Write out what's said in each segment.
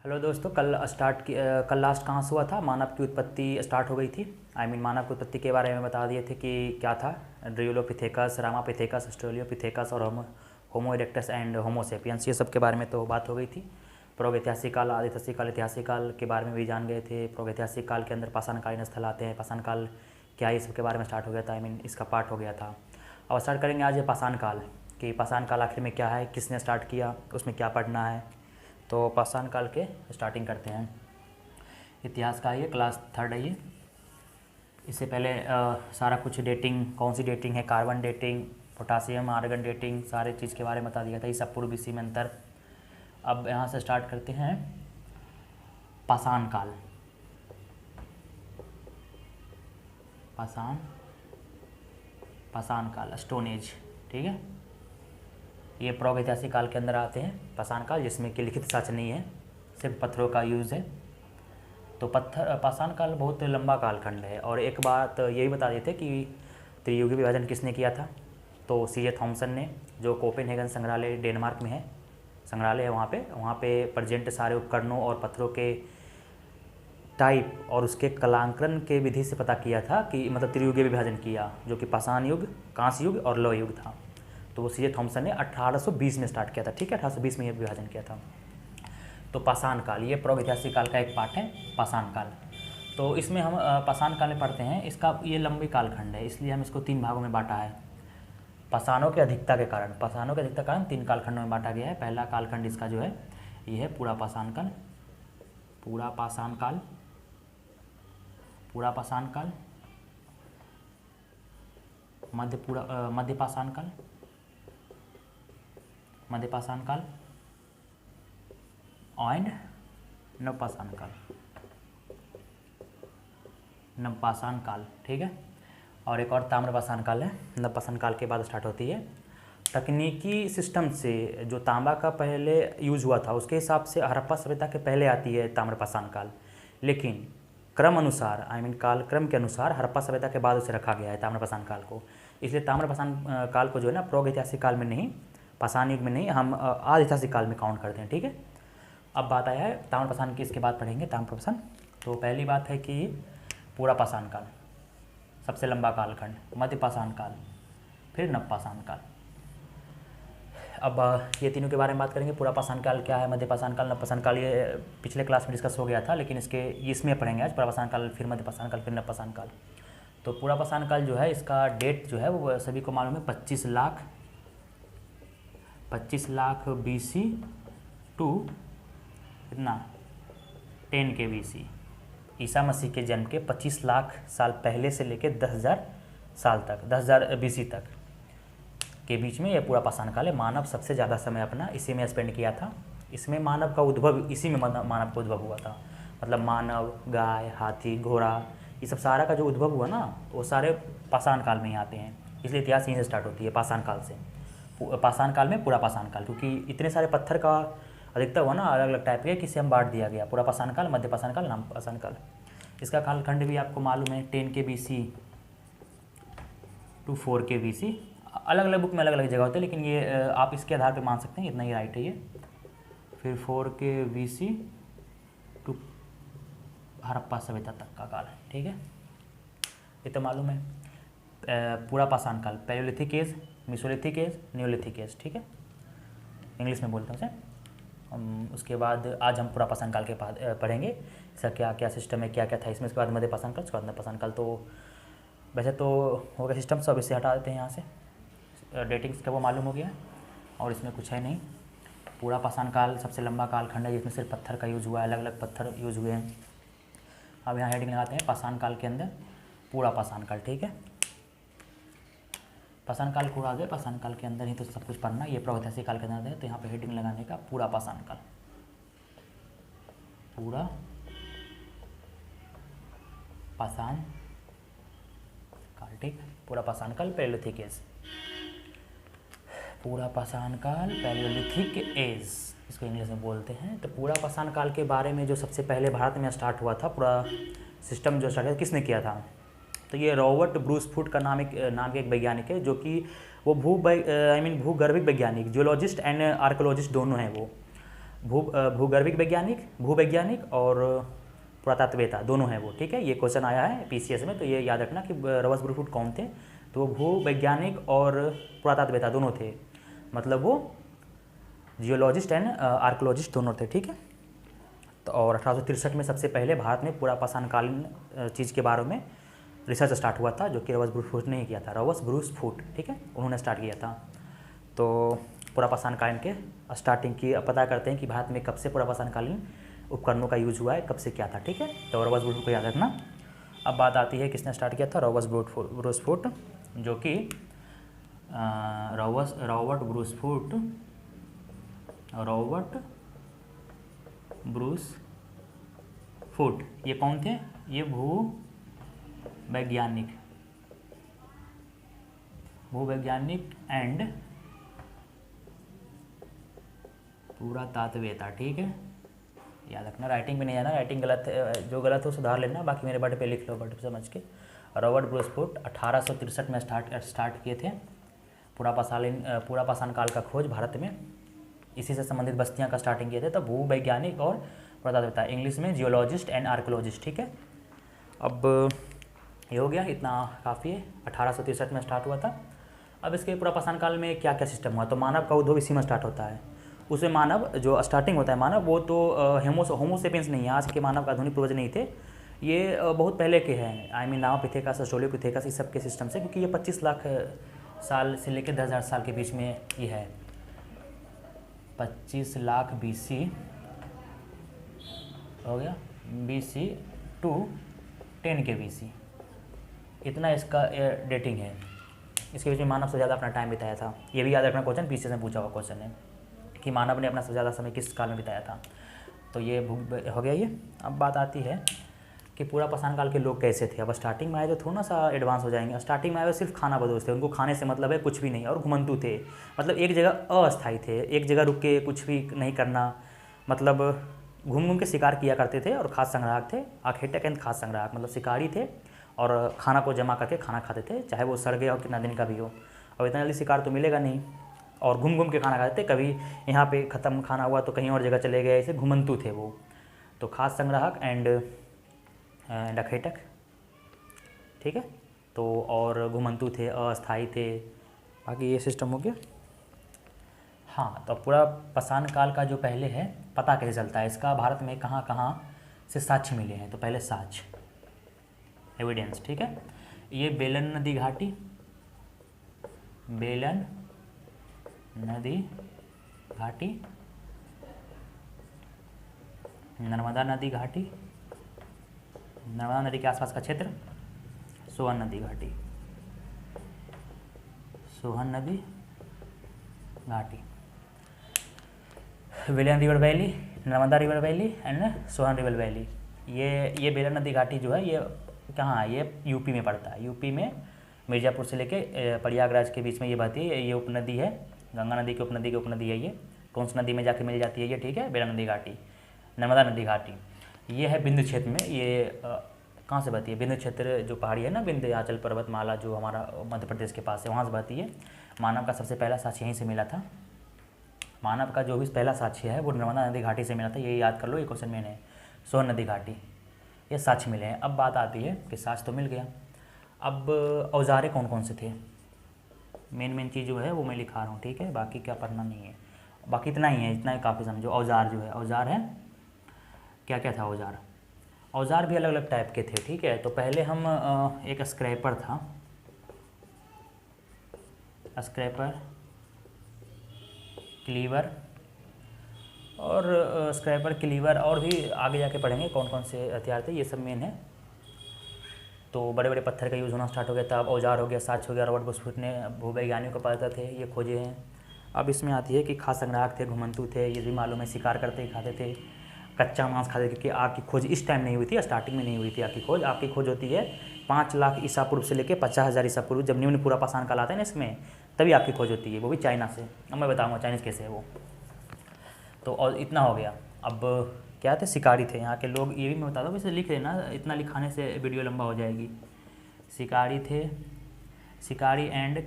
Hello दोस्तों, कल last कहाँ से हुआ था? मानव की उत्पत्ति स्टार्ट हो गई थी। मानव की उत्पत्ति के बारे में बता दिए थे कि क्या था। ड्रियोलोपिथेकस, रामापिथेकस, ऑस्ट्रेलियोपिथेकस और होमो इरेक्टस एंड होमो सेपियंस, ये सब के बारे में तो बात हो गई थी। प्रागैतिहासिक काल, आदिऐतिहासिक काल, ऐतिहासिक काल के बारे में भी जान गए थे। प्रागैतिहासिक काल के अंदर पाषाणकालीन स्थल आते हैं। पाषाण काल क्या है, ये सब के बारे में स्टार्ट हो गया था। इसका पार्ट हो गया था। अब स्टार्ट करेंगे आज ये पाषाण काल कि पाषाण काल आखिर में क्या है, किसने स्टार्ट किया, उसमें क्या पढ़ना है। तो पाषाण काल के स्टार्टिंग करते हैं। इतिहास का ये क्लास 3 है ये। इससे पहले सारा कुछ डेटिंग, कौन सी डेटिंग है, carbon dating, potassium argon dating, सारे चीज़ के बारे में बता दिया था। ये सब पूर्व बीसी में अंतर। अब यहाँ से स्टार्ट करते हैं पाषाण काल। पाषाण काल, स्टोन एज, ठीक है। ये प्रागैतिहासिक काल के अंदर आते हैं पाषाण काल, जिसमें कि लिखित साक्ष्य नहीं है, सिर्फ पत्थरों का यूज़ है। तो पाषाण काल बहुत लंबा कालखंड है। और एक बात यही बता देते कि त्रियुगी विभाजन किसने किया था। तो सीजे थॉमसन ने, जो कोपेनहेगन संग्रहालय डेनमार्क में है, संग्रहालय है वहाँ पे प्रेजेंट सारे उपकरणों और पत्थरों के टाइप और उसके कलांकन के विधि से पता किया था कि मतलब त्रियुगी विभाजन किया, जो कि पाषाण युग, कांस्य युग और लौह युग था। तो वो सीजे थॉमसन ने 1820 में स्टार्ट किया था, ठीक है। 1820 में ये विभाजन किया था। तो पाषाण काल, ये प्रागैतिहासिक काल का एक पार्ट है पाषाण काल। तो इसमें हम पाषाण काल में पढ़ते हैं। इसका ये लंबी कालखंड है, इसलिए हम इसको 3 भागों में बांटा है। पाषाणों की अधिकता के कारण 3 कालखंडों में बांटा गया है। पहला कालखंड इसका जो है ये है पूरा पाषाण काल, पूरा पाषाण काल, पूरा पाषाण काल, मध्य पाषाण काल, मध्य पाषाण काल एंड नवपाषाण काल, नवपाषाण काल, ठीक है। और एक और ताम्रपाषाण काल है। नवपाषाण काल के बाद स्टार्ट होती है। तकनीकी सिस्टम से जो तांबा का पहले यूज हुआ था उसके हिसाब से हड़प्पा सभ्यता के पहले आती है ताम्रपाषाण काल, लेकिन क्रम अनुसार कालक्रम के अनुसार हड़प्पा सभ्यता के बाद उसे रखा गया है ताम्रपाषाण काल को। इसलिए ताम्रपाषाण काल को जो है ना प्रागैतिहासिक काल में नहीं, पाषाण युग में नहीं, हम आदिऐतिहासिक काल में काउंट करते हैं, ठीक है। अब बात आया है ताम्रपाषाण की, इसके बाद पढ़ेंगे ताम्रपाषाण। तो पहली बात है कि पूरा पाषाण काल सबसे लंबा कालखंड, मध्य पाषाण काल, फिर नवपाषाण काल। अब ये तीनों के बारे में बात करेंगे। पूरा पाषाण काल क्या है, मध्य पाषाण काल, नवपाषाण काल, ये पिछले क्लास में डिस्कस हो गया था, लेकिन इसमें पढ़ेंगे आज। पूरा पाषाण काल, फिर मध्य पाषाण काल, फिर नवपाषाण काल। तो पूरा पाषाण काल जो है, इसका डेट जो है वो सभी को मालूम है, 25 लाख BC टू कितना 10 के BC, ईसा मसीह के जन्म के 25 लाख साल पहले से लेकर 10,000 साल तक, 10,000 BC तक के बीच में ये पूरा पाषाण काल है। मानव सबसे ज़्यादा समय अपना इसी में स्पेंड किया था। इसमें मानव का उद्भव, इसी में मानव का उद्भव हुआ था। मतलब मानव, गाय, हाथी, घोड़ा, ये सब सारा का जो उद्भव हुआ ना, वो सारे पाषाण काल में ही आते हैं। इसलिए इतिहास यहीं से स्टार्ट होती है, पाषाण काल से। पाषाण काल में पूरा पाषाण काल, क्योंकि इतने सारे पत्थर का अधिकतर हुआ ना, अलग अलग टाइप के, किसे हम बांट दिया गया, पूरा पाषाण काल, मध्य पाषाण काल, नवपाषाण काल। इसका कालखंड भी आपको मालूम है, 10 के BC टू 4 के BC। अलग अलग बुक में अलग अलग जगह होते हैं, लेकिन ये आप इसके आधार पे मान सकते हैं, इतना ही राइट है ये। फिर 4 के BC टू हड़प्पा सभ्यता तक का काल, ठीक है। ये तो मालूम है। पूरा पाषाण काल, palaeolithic age, mesolithic age, neolithic age, ठीक है, इंग्लिश में बोलते हैं उसे। उसके बाद आज हम पूरा पाषाण काल के बाद पढ़ेंगे, इसका क्या क्या सिस्टम है, क्या क्या था इसमें। उसके बाद मध्य पाषाण काल, उसके बाद नवपाषाण काल। तो वैसे तो हो गया सिस्टम, सब इसे हटा देते हैं यहाँ से। डेटिंग्स का वो मालूम हो गया, और इसमें कुछ है नहीं। पूरा पाषाण काल सबसे लंबा कालखंड है, जिसमें सिर्फ पत्थर का यूज़ हुआ है, अलग अलग पत्थर यूज़ हुए हैं। अब यहाँ हेडिंग लगाते हैं पाषाण काल के अंदर पूरा पाषाण काल, ठीक है। पाषाण काल को उड़ा दे, पाषाण काल के अंदर ही तो सब कुछ पढ़ना। ये प्रागैतिहासिक काल के अंदर है, तो यहाँ पे हेडिंग लगाने का पूरा पाषाण काल, पूरा पाषाण काल, ठीक। पूरा पाषाण काल, पैलियोलिथिक एज, पूरा पाषाण काल, पैलियोलिथिक एज, इसको इंग्लिश में बोलते हैं। तो पूरा पाषाण काल के बारे में जो सबसे पहले भारत में स्टार्ट हुआ था, पूरा सिस्टम जो स्टार्ट किया, किसने किया था? तो ये रॉबर्ट ब्रूस फूट का नाम के एक वैज्ञानिक है, जो कि वो भूगर्भिक वैज्ञानिक, जियोलॉजिस्ट एंड आर्कोलॉजिस्ट दोनों हैं वो। भूगर्भिक वैज्ञानिक, भूवैज्ञानिक और पुरातत्ववेता दोनों हैं वो, ठीक है। ये क्वेश्चन आया है पीसीएस में, तो ये याद रखना कि रॉबर्ट ब्रूफुट कौन थे। तो वो भूवैज्ञानिक और पुरातत्ववेता दोनों थे, मतलब वो जियोलॉजिस्ट एंड आर्कोलॉजिस्ट दोनों थे, ठीक है। तो और 1863 में सबसे पहले भारत में पूरा पाषाणकालीन चीज़ के बारे में रिसर्च स्टार्ट हुआ था, जो कि रॉबर्ट ब्रूफुट ने ही किया था, रॉबर्ट ब्रूफुट, ठीक है, उन्होंने स्टार्ट किया था। तो पूरा पाषाणकालीन के स्टार्टिंग की पता करते हैं कि भारत में कब से पूरा पाषाणकालीन उपकरणों का यूज हुआ है, कब से क्या था, ठीक है। तो रॉबर्ट ब्रूफुट को याद रखना। अब बात आती है किसने स्टार्ट किया था, रॉबर्ट ब्रूफुट, जो कि रॉबर्ट ब्रूसफुट ये कौन थे, ये भूवैज्ञानिक एंड पुरातत्ववेता, ठीक है। याद रखना, राइटिंग में नहीं जाना, राइटिंग गलत है, जो गलत हो सुधार लेना, बाकी मेरे बट पे लिख लो, बट समझ के। रॉबर्ट ब्रूसफुट 1863 में स्टार्ट किए थे पूरा पाषाण काल का खोज भारत में। इसी से संबंधित बस्तियां का स्टार्टिंग किए थे। तो भूवैज्ञानिक और पुरातत्ववेता, इंग्लिश में जियोलॉजिस्ट एंड आर्कोलॉजिस्ट, ठीक है। अब ये हो गया, इतना काफ़ी है। 1863 में स्टार्ट हुआ था। अब इसके पूरा पाषाण काल में क्या क्या सिस्टम हुआ, तो मानव का उद्भव इसी में स्टार्ट होता है। उसमें मानव जो स्टार्टिंग होता है मानव, वो तो होमोसेपियंस नहीं है, आज के मानव का आधुनिक पूर्वज नहीं थे, ये बहुत पहले के हैं। आई मीन नावापिथेकस, ऑस्ट्रेलोपिथेकस, इस सब के सिस्टम से, क्योंकि ये 25 लाख साल से लेकर 10,000 साल के बीच में ये है। 25 लाख BC हो गया, BC टू 10 के BC, इतना इसका डेटिंग है। इसके बीच में मानव से ज़्यादा अपना टाइम बिताया था। ये भी याद रखना, क्वेश्चन पीछे से पूछा हुआ क्वेश्चन है कि मानव ने अपना सबसे ज़्यादा समय किस काल में बिताया था। तो ये हो गया ये। अब बात आती है कि पूरा पाषाण काल के लोग कैसे थे। अब स्टार्टिंग में आए तो थोड़ा सा एडवांस हो जाएंगे। स्टार्टिंग में आए सिर्फ खाना बदोश थे, उनको खाने से मतलब है कुछ भी नहीं, और घुमंतु थे, मतलब एक जगह अस्थायी थे, एक जगह रुक के कुछ भी नहीं करना, मतलब घूम घूम के शिकार किया करते थे। और खाद्य संग्राहक थे, आखेटक एंड खाद्य संग्राहक, मतलब शिकारी थे और खाना को जमा करके खाना खाते थे, चाहे वो सड़ गया और कितना दिन का भी हो। और इतना जल्दी शिकार तो मिलेगा नहीं, और घूम घूम के खाना खाते थे, कभी यहाँ पे ख़त्म खाना हुआ तो कहीं और जगह चले गए, ऐसे घुमंतु थे वो। तो खाद्य संग्राहक एंड आखेटक, ठीक है। तो और घुमंतु थे, अस्थायी थे, बाकी ये सिस्टम हो गया। हाँ, तो पूरा पाषाण काल का जो पहले है पता कैसे चलता है इसका, भारत में कहाँ कहाँ से साक्ष्य मिले हैं। तो पहले साक्ष्य, एविडेंस, ठीक है। ये बेलन नदी घाटी, बेलन नदी घाटी, नर्मदा नदी घाटी, नर्मदा नदी के आसपास का क्षेत्र, सोहन नदी घाटी, सोहन नदी घाटी, बेलन river valley, Narmada river valley and Sohan river valley. ये बेलन नदी घाटी जो है ये कहाँ है, ये यूपी में पड़ता है। यूपी में मिर्ज़ापुर से लेके प्रयागराज के बीच में ये बहती है। ये उपनदी है, गंगा नदी की उपनदी है। ये कौन सी नदी में जाके मिल जाती है ये, ठीक है, बेलन नदी घाटी, नर्मदा नदी घाटी। ये है बिंदु क्षेत्र में, ये कहाँ से बहती है, बिंदु क्षेत्र जो पहाड़ी है ना, विंध्याचल पर्वतमाला जो हमारा मध्य प्रदेश के पास है, वहाँ से बहती है। मानव का सबसे पहला साक्ष्य यहीं से मिला था। मानव का जो भी पहला साक्ष्य है वो नर्मदा नदी घाटी से मिला था, ये याद कर लो, ये क्वेश्चन में है। सोहन नदी घाटी, ये साक्ष्य मिले हैं। अब बात आती है कि साक्ष्य तो मिल गया, अब औजारें कौन कौन से थे। मेन चीज़ जो है वो मैं लिखा रहा हूँ, ठीक है, बाकी क्या पढ़ना नहीं है, बाकी इतना ही है, इतना ही काफ़ी समझो। औजार जो है, औजार है, क्या क्या था औजार। औजार भी अलग अलग टाइप के थे, ठीक है। तो पहले हम एक स्क्रैपर था, स्क्रैपर, क्लीवर, और स्क्रैपर, क्लीवर, और भी आगे जाके पढ़ेंगे कौन कौन से हथियार थे, ये सब मेन है। तो बड़े बड़े पत्थर का यूज़ होना स्टार्ट हो गया था। अब औजार हो गया, साक्ष्य हो गया, रॉबर्ट ब्रूसफुट ने भूवैज्ञानिकों को पता थे, ये खोजे हैं। अब इसमें आती है कि खाद्य संग्राहक थे, घुमंतु थे, ये भी मालूम है, शिकार करते ही खाते थे, कच्चा मांस खाते थे, क्योंकि आग की खोज इस टाइम नहीं हुई थी, स्टार्टिंग में नहीं हुई थी आग की खोज। आग की खोज होती है 5 लाख ईसा पूर्व से लेकर 50,000 ईसा पूर्व, जब निम्न पूरा पाषाण काल आता है ना, इसमें तभी आग की खोज होती है, वो भी चाइना से। अब मैं बताऊँगा चाइनीज़ कैसे है वो। तो और इतना हो गया। अब क्या थे, शिकारी थे यहाँ के लोग, ये भी मैं बता दूँ, इसे लिख लेना, इतना लिखाने से वीडियो लंबा हो जाएगी। शिकारी थे, शिकारी एंड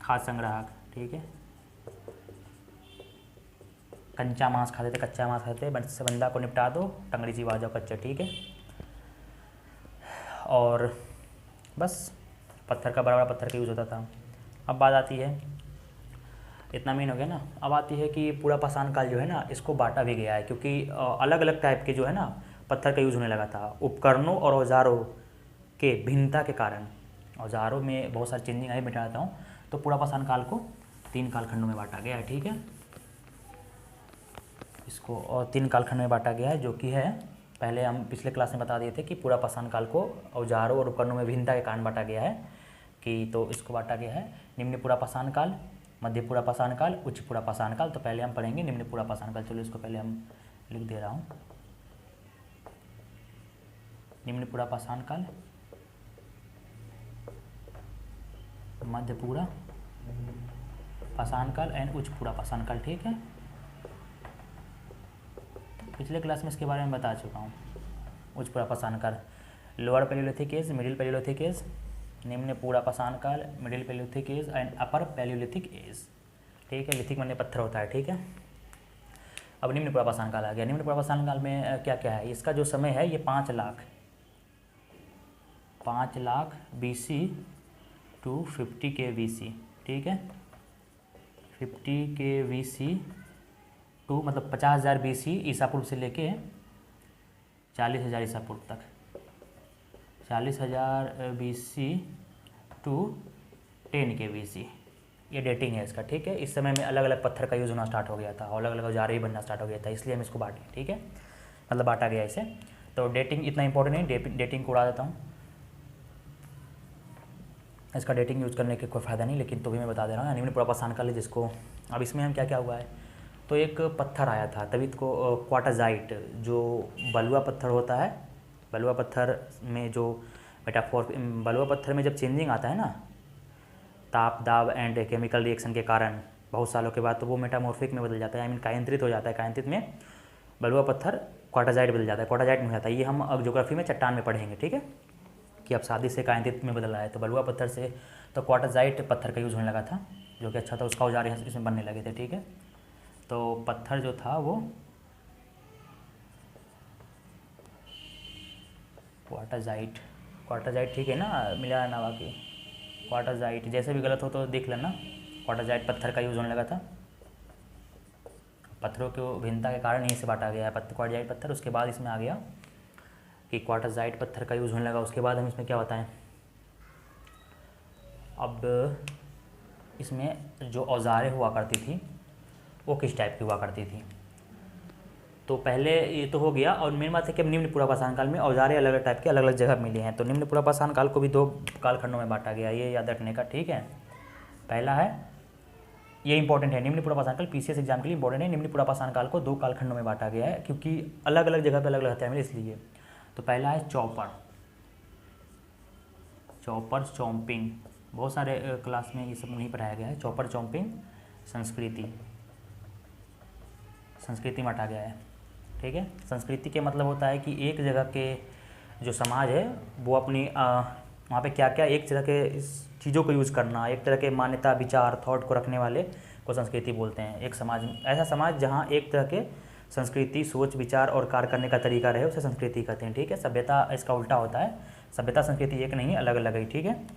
खाद्य संग्राहक, ठीक है। कंचा मांस खाते थे, कच्चा मांस खाते थे, बंदा को निपटा दो, टंगड़ी सी आ जाओ कच्चा, ठीक है। और बस पत्थर का, बड़ा बड़ा पत्थर का यूज़ होता था। अब बात आती है, इतना मीन हो गया ना, अब आती है कि पूरा पाषाण काल जो है ना, इसको बांटा भी गया है, क्योंकि अलग अलग टाइप के जो है ना पत्थर का यूज़ होने लगा था। उपकरणों और औजारों के भिन्नता के कारण, औजारों में बहुत सारी चेंजिंग आई, बिठाता हूँ। तो पूरा पाषाण काल को 3 कालखंडों में बांटा गया है, ठीक है। इसको और 3 कालखंड में बांटा गया है, जो कि है, पहले हम पिछले क्लास में बता दिए थे कि पूरा पाषाण काल को औजारों और उपकरणों में भिन्नता के कारण बांटा गया है कि, तो इसको बांटा गया है निम्न पूरा पाषाण काल, मध्य पूरा पाषाण काल, उच्च पूरा पाषाण काल। तो पहले हम पढ़ेंगे निम्न पूरा पाषाण काल। चलो इसको पहले हम लिख दे रहा हूँ, निम्न पूरा पाषाण काल, मध्य पूरा पाषाण काल एंड उच्च पूरा पाषाण काल, ठीक है। पिछले क्लास में इसके बारे में बता चुका हूँ। उच्च पूरा पाषाण काल, lower palaeolithic age, middle palaeolithic age, निम्न पूरा पाषाण काल, middle palaeolithic age and upper palaeolithic age, ठीक है। लिथिक माने पत्थर होता है, ठीक है। अब निम्न पूरा पाषाण काल आ गया। निम्न पूरा पाषाण काल में क्या क्या है, इसका जो समय है ये 5 लाख BC टू 50 के BC, ठीक है। 50 के BC टू मतलब 50,000 BC ईसा पूर्व से लेके 40,000 ईसा पूर्व तक, 40,000 BC टू 10 के BC, ये डेटिंग है इसका, ठीक है। इस समय में अलग अलग पत्थर का यूज़ होना स्टार्ट हो गया था, अलग अलग औजार ही बनना स्टार्ट हो गया था, इसलिए हम इसको बांटे, ठीक है, मतलब बांटा गया इसे। तो डेटिंग इतना इंपॉर्टेंट नहीं, डेटिंग को उड़ा देता हूँ, इसका डेटिंग यूज़ करने के कोई फ़ायदा नहीं, लेकिन तो भी मैं बता दे रहा हूँ। निम्न पूरा पाषाण काल है जिसको, अब इसमें हम क्या क्या हुआ है, तो एक पत्थर आया था, तभी को क्वार्टाजाइट, जो बलुआ पत्थर होता है, बलुआ पत्थर में जो मेटाफोर, बलुआ पत्थर में जब चेंजिंग आता है ना, ताप दाब एंड केमिकल रिएक्शन के कारण बहुत सालों के बाद, तो वो मेटामॉर्फिक में बदल जाता है, आई मीन कायंत्रित हो जाता है। कायंत्रित में बलुआ पत्थर क्वार्टाजाइट बदल जाता है, क्वार्टाजाइट में हो जाता है। ये हम अब ज्योग्राफी में चट्टान में पढ़ेंगे, ठीक है, कि अब शादी से कायंत्रित में बदल रहा है। तो बलुआ पत्थर से तो क्वार्टाजाइट पत्थर का यूज़ होने लगा था, जो कि अच्छा था, उसका औजार इसमें बनने लगे थे, ठीक है। तो पत्थर जो था वो क्वार्टाजाइट, ठीक है ना, मिला ना, बाकी क्वार्टाजाइट, जैसे भी गलत हो तो देख लेना। क्वार्टाजाइट पत्थर का यूज़ होने लगा था, पत्थरों के भिन्नता के कारण यहीं से बांटा गया है क्वार्टाजाइट पत्थर। उसके बाद इसमें आ गया कि क्वार्टाजाइट पत्थर का यूज़ होने लगा। उसके बाद हम इसमें क्या बताएं, अब इसमें जो औजारें हुआ करती थी वो किस टाइप की हुआ करती थी। तो पहले ये तो हो गया, और मेन बात है कि अब निम्न पूरा पाषाण काल में औजारें अलग अलग टाइप के अलग अलग जगह मिली हैं। तो निम्न पूरा पाषाण काल को भी 2 कालखंडों में बांटा गया, ये याद रखने का, ठीक है। पहला है, ये इंपॉर्टेंट है, निम्न पूरा पाषाण काल PCS एग्जाम के लिए इंपॉर्टेंट है। निम्न पूरा पाषाण काल को 2 कालखंडों में बांटा गया है, क्योंकि अलग अलग जगह पर अलग अलग हथियार मिले, इसलिए। तो पहला है चॉपर चॉम्पिंग, बहुत सारे क्लास में ये सब नहीं पढ़ाया गया है। चॉपर चॉम्पिंग संस्कृति में हटा गया है, ठीक है। संस्कृति के मतलब होता है कि एक जगह के जो समाज है वो अपनी वहाँ पे क्या क्या एक तरह के चीज़ों को यूज़ करना, एक तरह के मान्यता विचार थॉट को रखने वाले को संस्कृति बोलते हैं। एक समाज, ऐसा समाज जहाँ एक तरह के संस्कृति, सोच, विचार और कार्य करने का तरीका रहे, उसे संस्कृति कहते हैं, ठीक है। सभ्यता इसका उल्टा होता है, सभ्यता संस्कृति एक नहीं, अलग अलग है, ठीक है।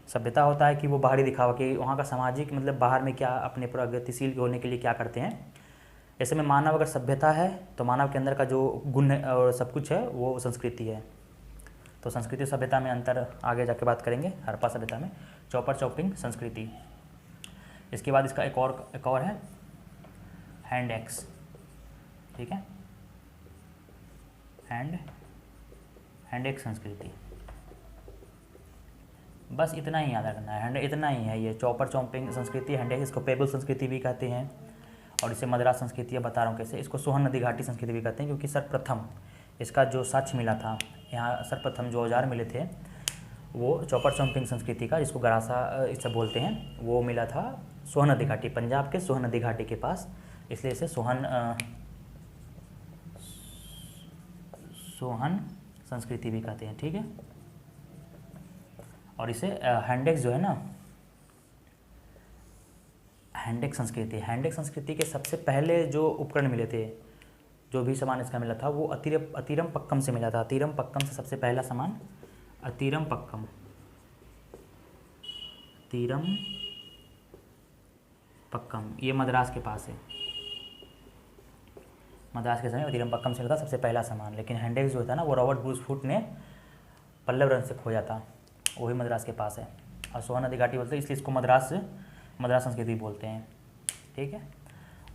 सभ्यता होता है कि वो बाहरी दिखावा, कि वहाँ का सामाजिक मतलब बाहर में क्या अपने प्रगतिशील होने के लिए क्या करते हैं। ऐसे में मानव अगर सभ्यता है तो मानव के अंदर का जो गुण और सब कुछ है वो संस्कृति है। तो संस्कृति सभ्यता में अंतर आगे जाके बात करेंगे, हड़प्पा सभ्यता में। चॉपर चॉपिंग संस्कृति। इसके बाद इसका एक और है हैंड एक्स, ठीक है, हैंड एक्स संस्कृति। बस इतना ही याद रखना है, हैंड इतना ही है ये चॉपर चॉपिंग संस्कृति, हैंड एक्स। इसको पेबल संस्कृति भी कहते हैं, और इसे मद्रास संस्कृति, या बता रहा हूँ कैसे। इसको सोहन नदी घाटी संस्कृति भी कहते हैं, क्योंकि सर्वप्रथम इसका जो साक्ष्य मिला था, यहाँ सर्वप्रथम जो औजार मिले थे वो चॉपर चॉम्पिंग संस्कृति का, जिसको गरासा इससे बोलते हैं, वो मिला था सोहन नदी घाटी, पंजाब के सोहन नदी घाटी के पास, इसलिए इसे सोहन संस्कृति भी कहते हैं, ठीक है। और इसे हैंड एक्स जो है ना, हैंडेक संस्कृति, हैंडेक संस्कृति के सबसे पहले जो उपकरण मिले थे, जो भी सामान इसका मिला था, वो अतीरम पक्कम से मिला था। अतीरम पक्कम से सबसे पहला सामान, अतीरम पक्कम, अतीरम पक्कम, ये मद्रास के पास है। मद्रास के समय अतीरम पक्कम से मिला था सबसे पहला सामान। लेकिन हैंडेक्स जो था ना, वो रॉबर्ट ब्रूस फुट ने पल्लव रन से खोजा था, वही मद्रास के पास है। और सोहन नदी घाटी बोलते हैं, इसलिए इसको मद्रास संस्कृति बोलते हैं। ठीक है,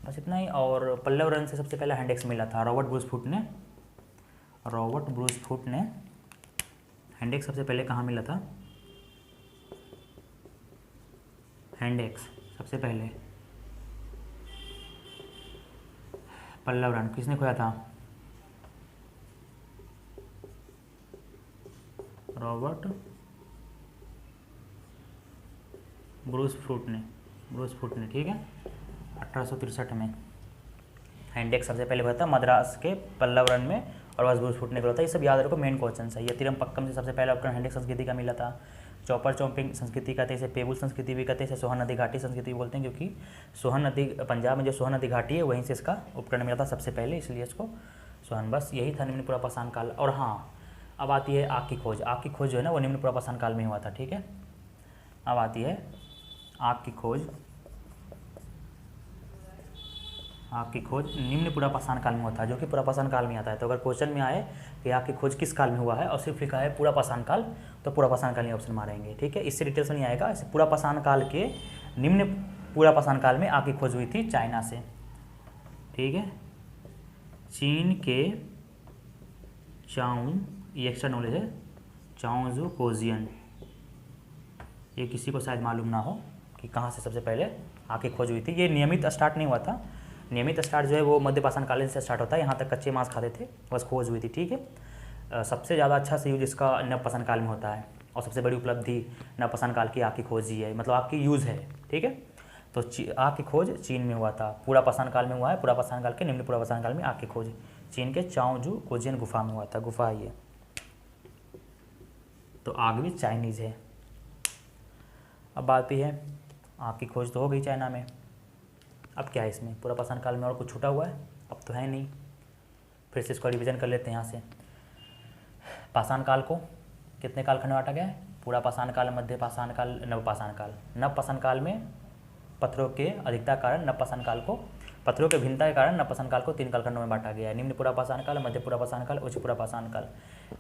बस इतना ही। और पल्लव रन से सबसे पहला हैंडेक्स मिला था रॉबर्ट ब्रूस फुट ने हैंडेक्स सबसे पहले कहाँ मिला था? हैंडेक्स सबसे पहले पल्लव रन किसने खोया था? रॉबर्ट ब्रूस फुट ने, ठीक है, 1863 में हैंडेक्स सबसे पहले हुआ था मद्रास के पल्लव रन में, और बस ब्रूस फुट ने खोला था। ये सब याद रखो, मेन क्वेश्चन है। ये अतीरम पक्कम से सबसे पहला उपकरण हैंडेक्स संस्कृति का मिला था। चौपर चौपिंग संस्कृति कहते हैं, इसे पेबुल संस्कृति भी कहते हैं, इसे सोहन नदी घाटी संस्कृति बोलते हैं, क्योंकि सोहन नदी, पंजाब में जो सोहन नदी घाटी है वहीं से इसका उपकरण मिला था सबसे पहले, इसलिए इसको सोहन। बस यही था निम्न पुरापाषाण काल। और हाँ, अब आती है आग की खोज। आग की खोज जो है ना, वो निम्न पुरापाषाण काल में हुआ था। ठीक है, अब आती है आग की खोज। आग की खोज निम्न पुरापाषाण काल में होता है, जो कि पुरापाषाण काल में आता है। तो अगर क्वेश्चन में आए कि आग की खोज किस काल में हुआ है और सिर्फ लिखा है पुरापाषाण काल, तो पुरापाषाण काल ही ऑप्शन मारेंगे। ठीक है, इससे डिटेल्स नहीं आएगा। ऐसे पुरापाषाण काल के निम्न पुरापाषाण काल में आग की खोज हुई थी चाइना से। ठीक है, चीन के चाउ, ये एक्स्ट्रा नॉलेज है, चाओजू कोजियन, ये किसी को शायद मालूम ना हो कि कहाँ से सबसे पहले आग की खोज हुई थी। ये नियमित स्टार्ट नहीं हुआ था, नियमित स्टार्ट जो है वो मध्यपाषाण कालीन से स्टार्ट होता है। यहाँ तक कच्चे मांस खाते थे, बस खोज हुई थी। ठीक है, सबसे ज़्यादा अच्छा से यूज इसका नवपाषाण काल में होता है, और सबसे बड़ी उपलब्धि नवपाषाण काल की आग की खोज ही है, मतलब आग की यूज़ है। ठीक है, तो आग की खोज चीन में हुआ था, पुरापाषाण काल में हुआ है। पुरापाषाण काल के निम्न पुरापाषाण काल में आग की खोज चीन के चाओजू कोजियन गुफा में हुआ था। गुफा ये, तो आग भी चाइनीज़ है। अब बात भी है, आग की खोज तो हो गई चाइना में, अब क्या है इसमें? पुरापाषाण काल में और कुछ छूटा हुआ है? अब तो है नहीं, फिर से इसको रिवीजन कर लेते हैं यहाँ से। पाषाण काल को कितने कालखंड में बांटा गया है? पुरापाषाण काल, मध्यपाषाण काल, नवपाषाण काल। नवपाषाण काल में पत्थरों के अधिकता के कारण नवपाषाण काल को, पत्थरों के भिन्नता के कारण नवपाषाण काल को 3 कालखंडों में बांटा गया है। निम्न पुरापाषाण काल, मध्य पुरापाषाण काल, उच्च पुरापाषाण काल।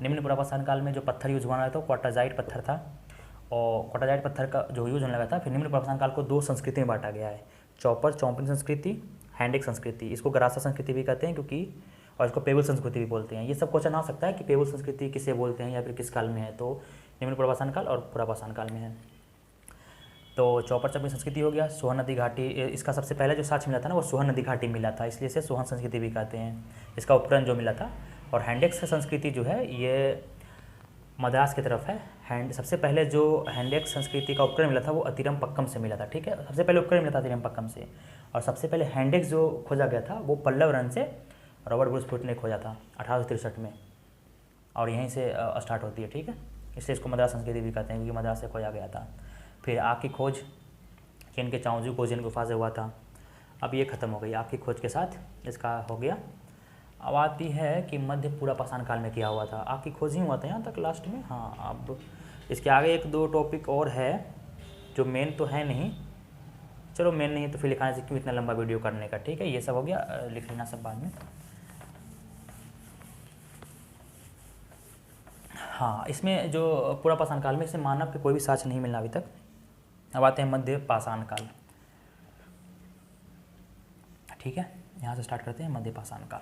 निम्न पुरापाषाण काल में जो पत्थर यूज हुआ था वो क्वार्टाजाइट पत्थर था, और क्वार्टाजाइट पत्थर का जो यूज होने लगा था। फिर निम्न पुरापाषाण काल को 2 संस्कृति में बांटा गया है, चौपर चौपिंग संस्कृति, हैंडेक संस्कृति। इसको गरासा संस्कृति भी कहते हैं, क्योंकि, और इसको पेबुल संस्कृति भी बोलते हैं। ये सब क्वेश्चन आ सकता है कि पेबुल संस्कृति किसे बोलते हैं या फिर किस काल में है, तो निम्न पुरापाषाण काल और पुरापाषाण काल में है। तो चौपर चौपिंग संस्कृति हो गया, सोहन नदी घाटी, इसका सबसे पहले जो साक्ष्य मिला था ना, वो सोहन नदी घाटी मिला था, इसलिए इसे सोहन संस्कृति भी कहते हैं, इसका उपकरण जो मिला था। और हैंडेक्स संस्कृति जो है ये मद्रास की तरफ है। सबसे पहले जो हैंडेक्स संस्कृति का उपकरण मिला था वो अतीरम पक्कम से मिला था। ठीक है, सबसे पहले उपकरण मिला था अतीरम पक्कम से, और सबसे पहले हैंडेक्स जो खोजा गया था वो पल्लव रन से रॉबर्ट ब्रूस फुट ने खोजा था 1863 में, और यहीं से स्टार्ट होती है। ठीक है, इसलिए इसको मद्रास संस्कृति भी कहते हैं, क्योंकि मद्रास से खोजा गया था। फिर आग की खोज चीन के चाओजू कोजियन गुफा से हुआ था। अब ये खत्म हो गई आग की खोज के साथ, इसका हो गया। अब आती है कि मध्य पुरापाषाण काल में क्या हुआ था। आग की खोज ही हुआ था यहाँ तक लास्ट में। हाँ, अब इसके आगे 1-2 टॉपिक और है जो मेन तो है नहीं, चलो मेन नहीं तो फिर लिखाने से क्यों इतना लंबा वीडियो करने का। ठीक है, ये सब हो गया, लिख लेना सब बाद में। हाँ, इसमें जो पुरापाषाण काल में इसमें मानव के कोई भी साक्ष्य नहीं मिलना अभी तक। अब आते हैं मध्य पाषाण काल। ठीक है, यहाँ से स्टार्ट करते हैं मध्य पाषाण काल।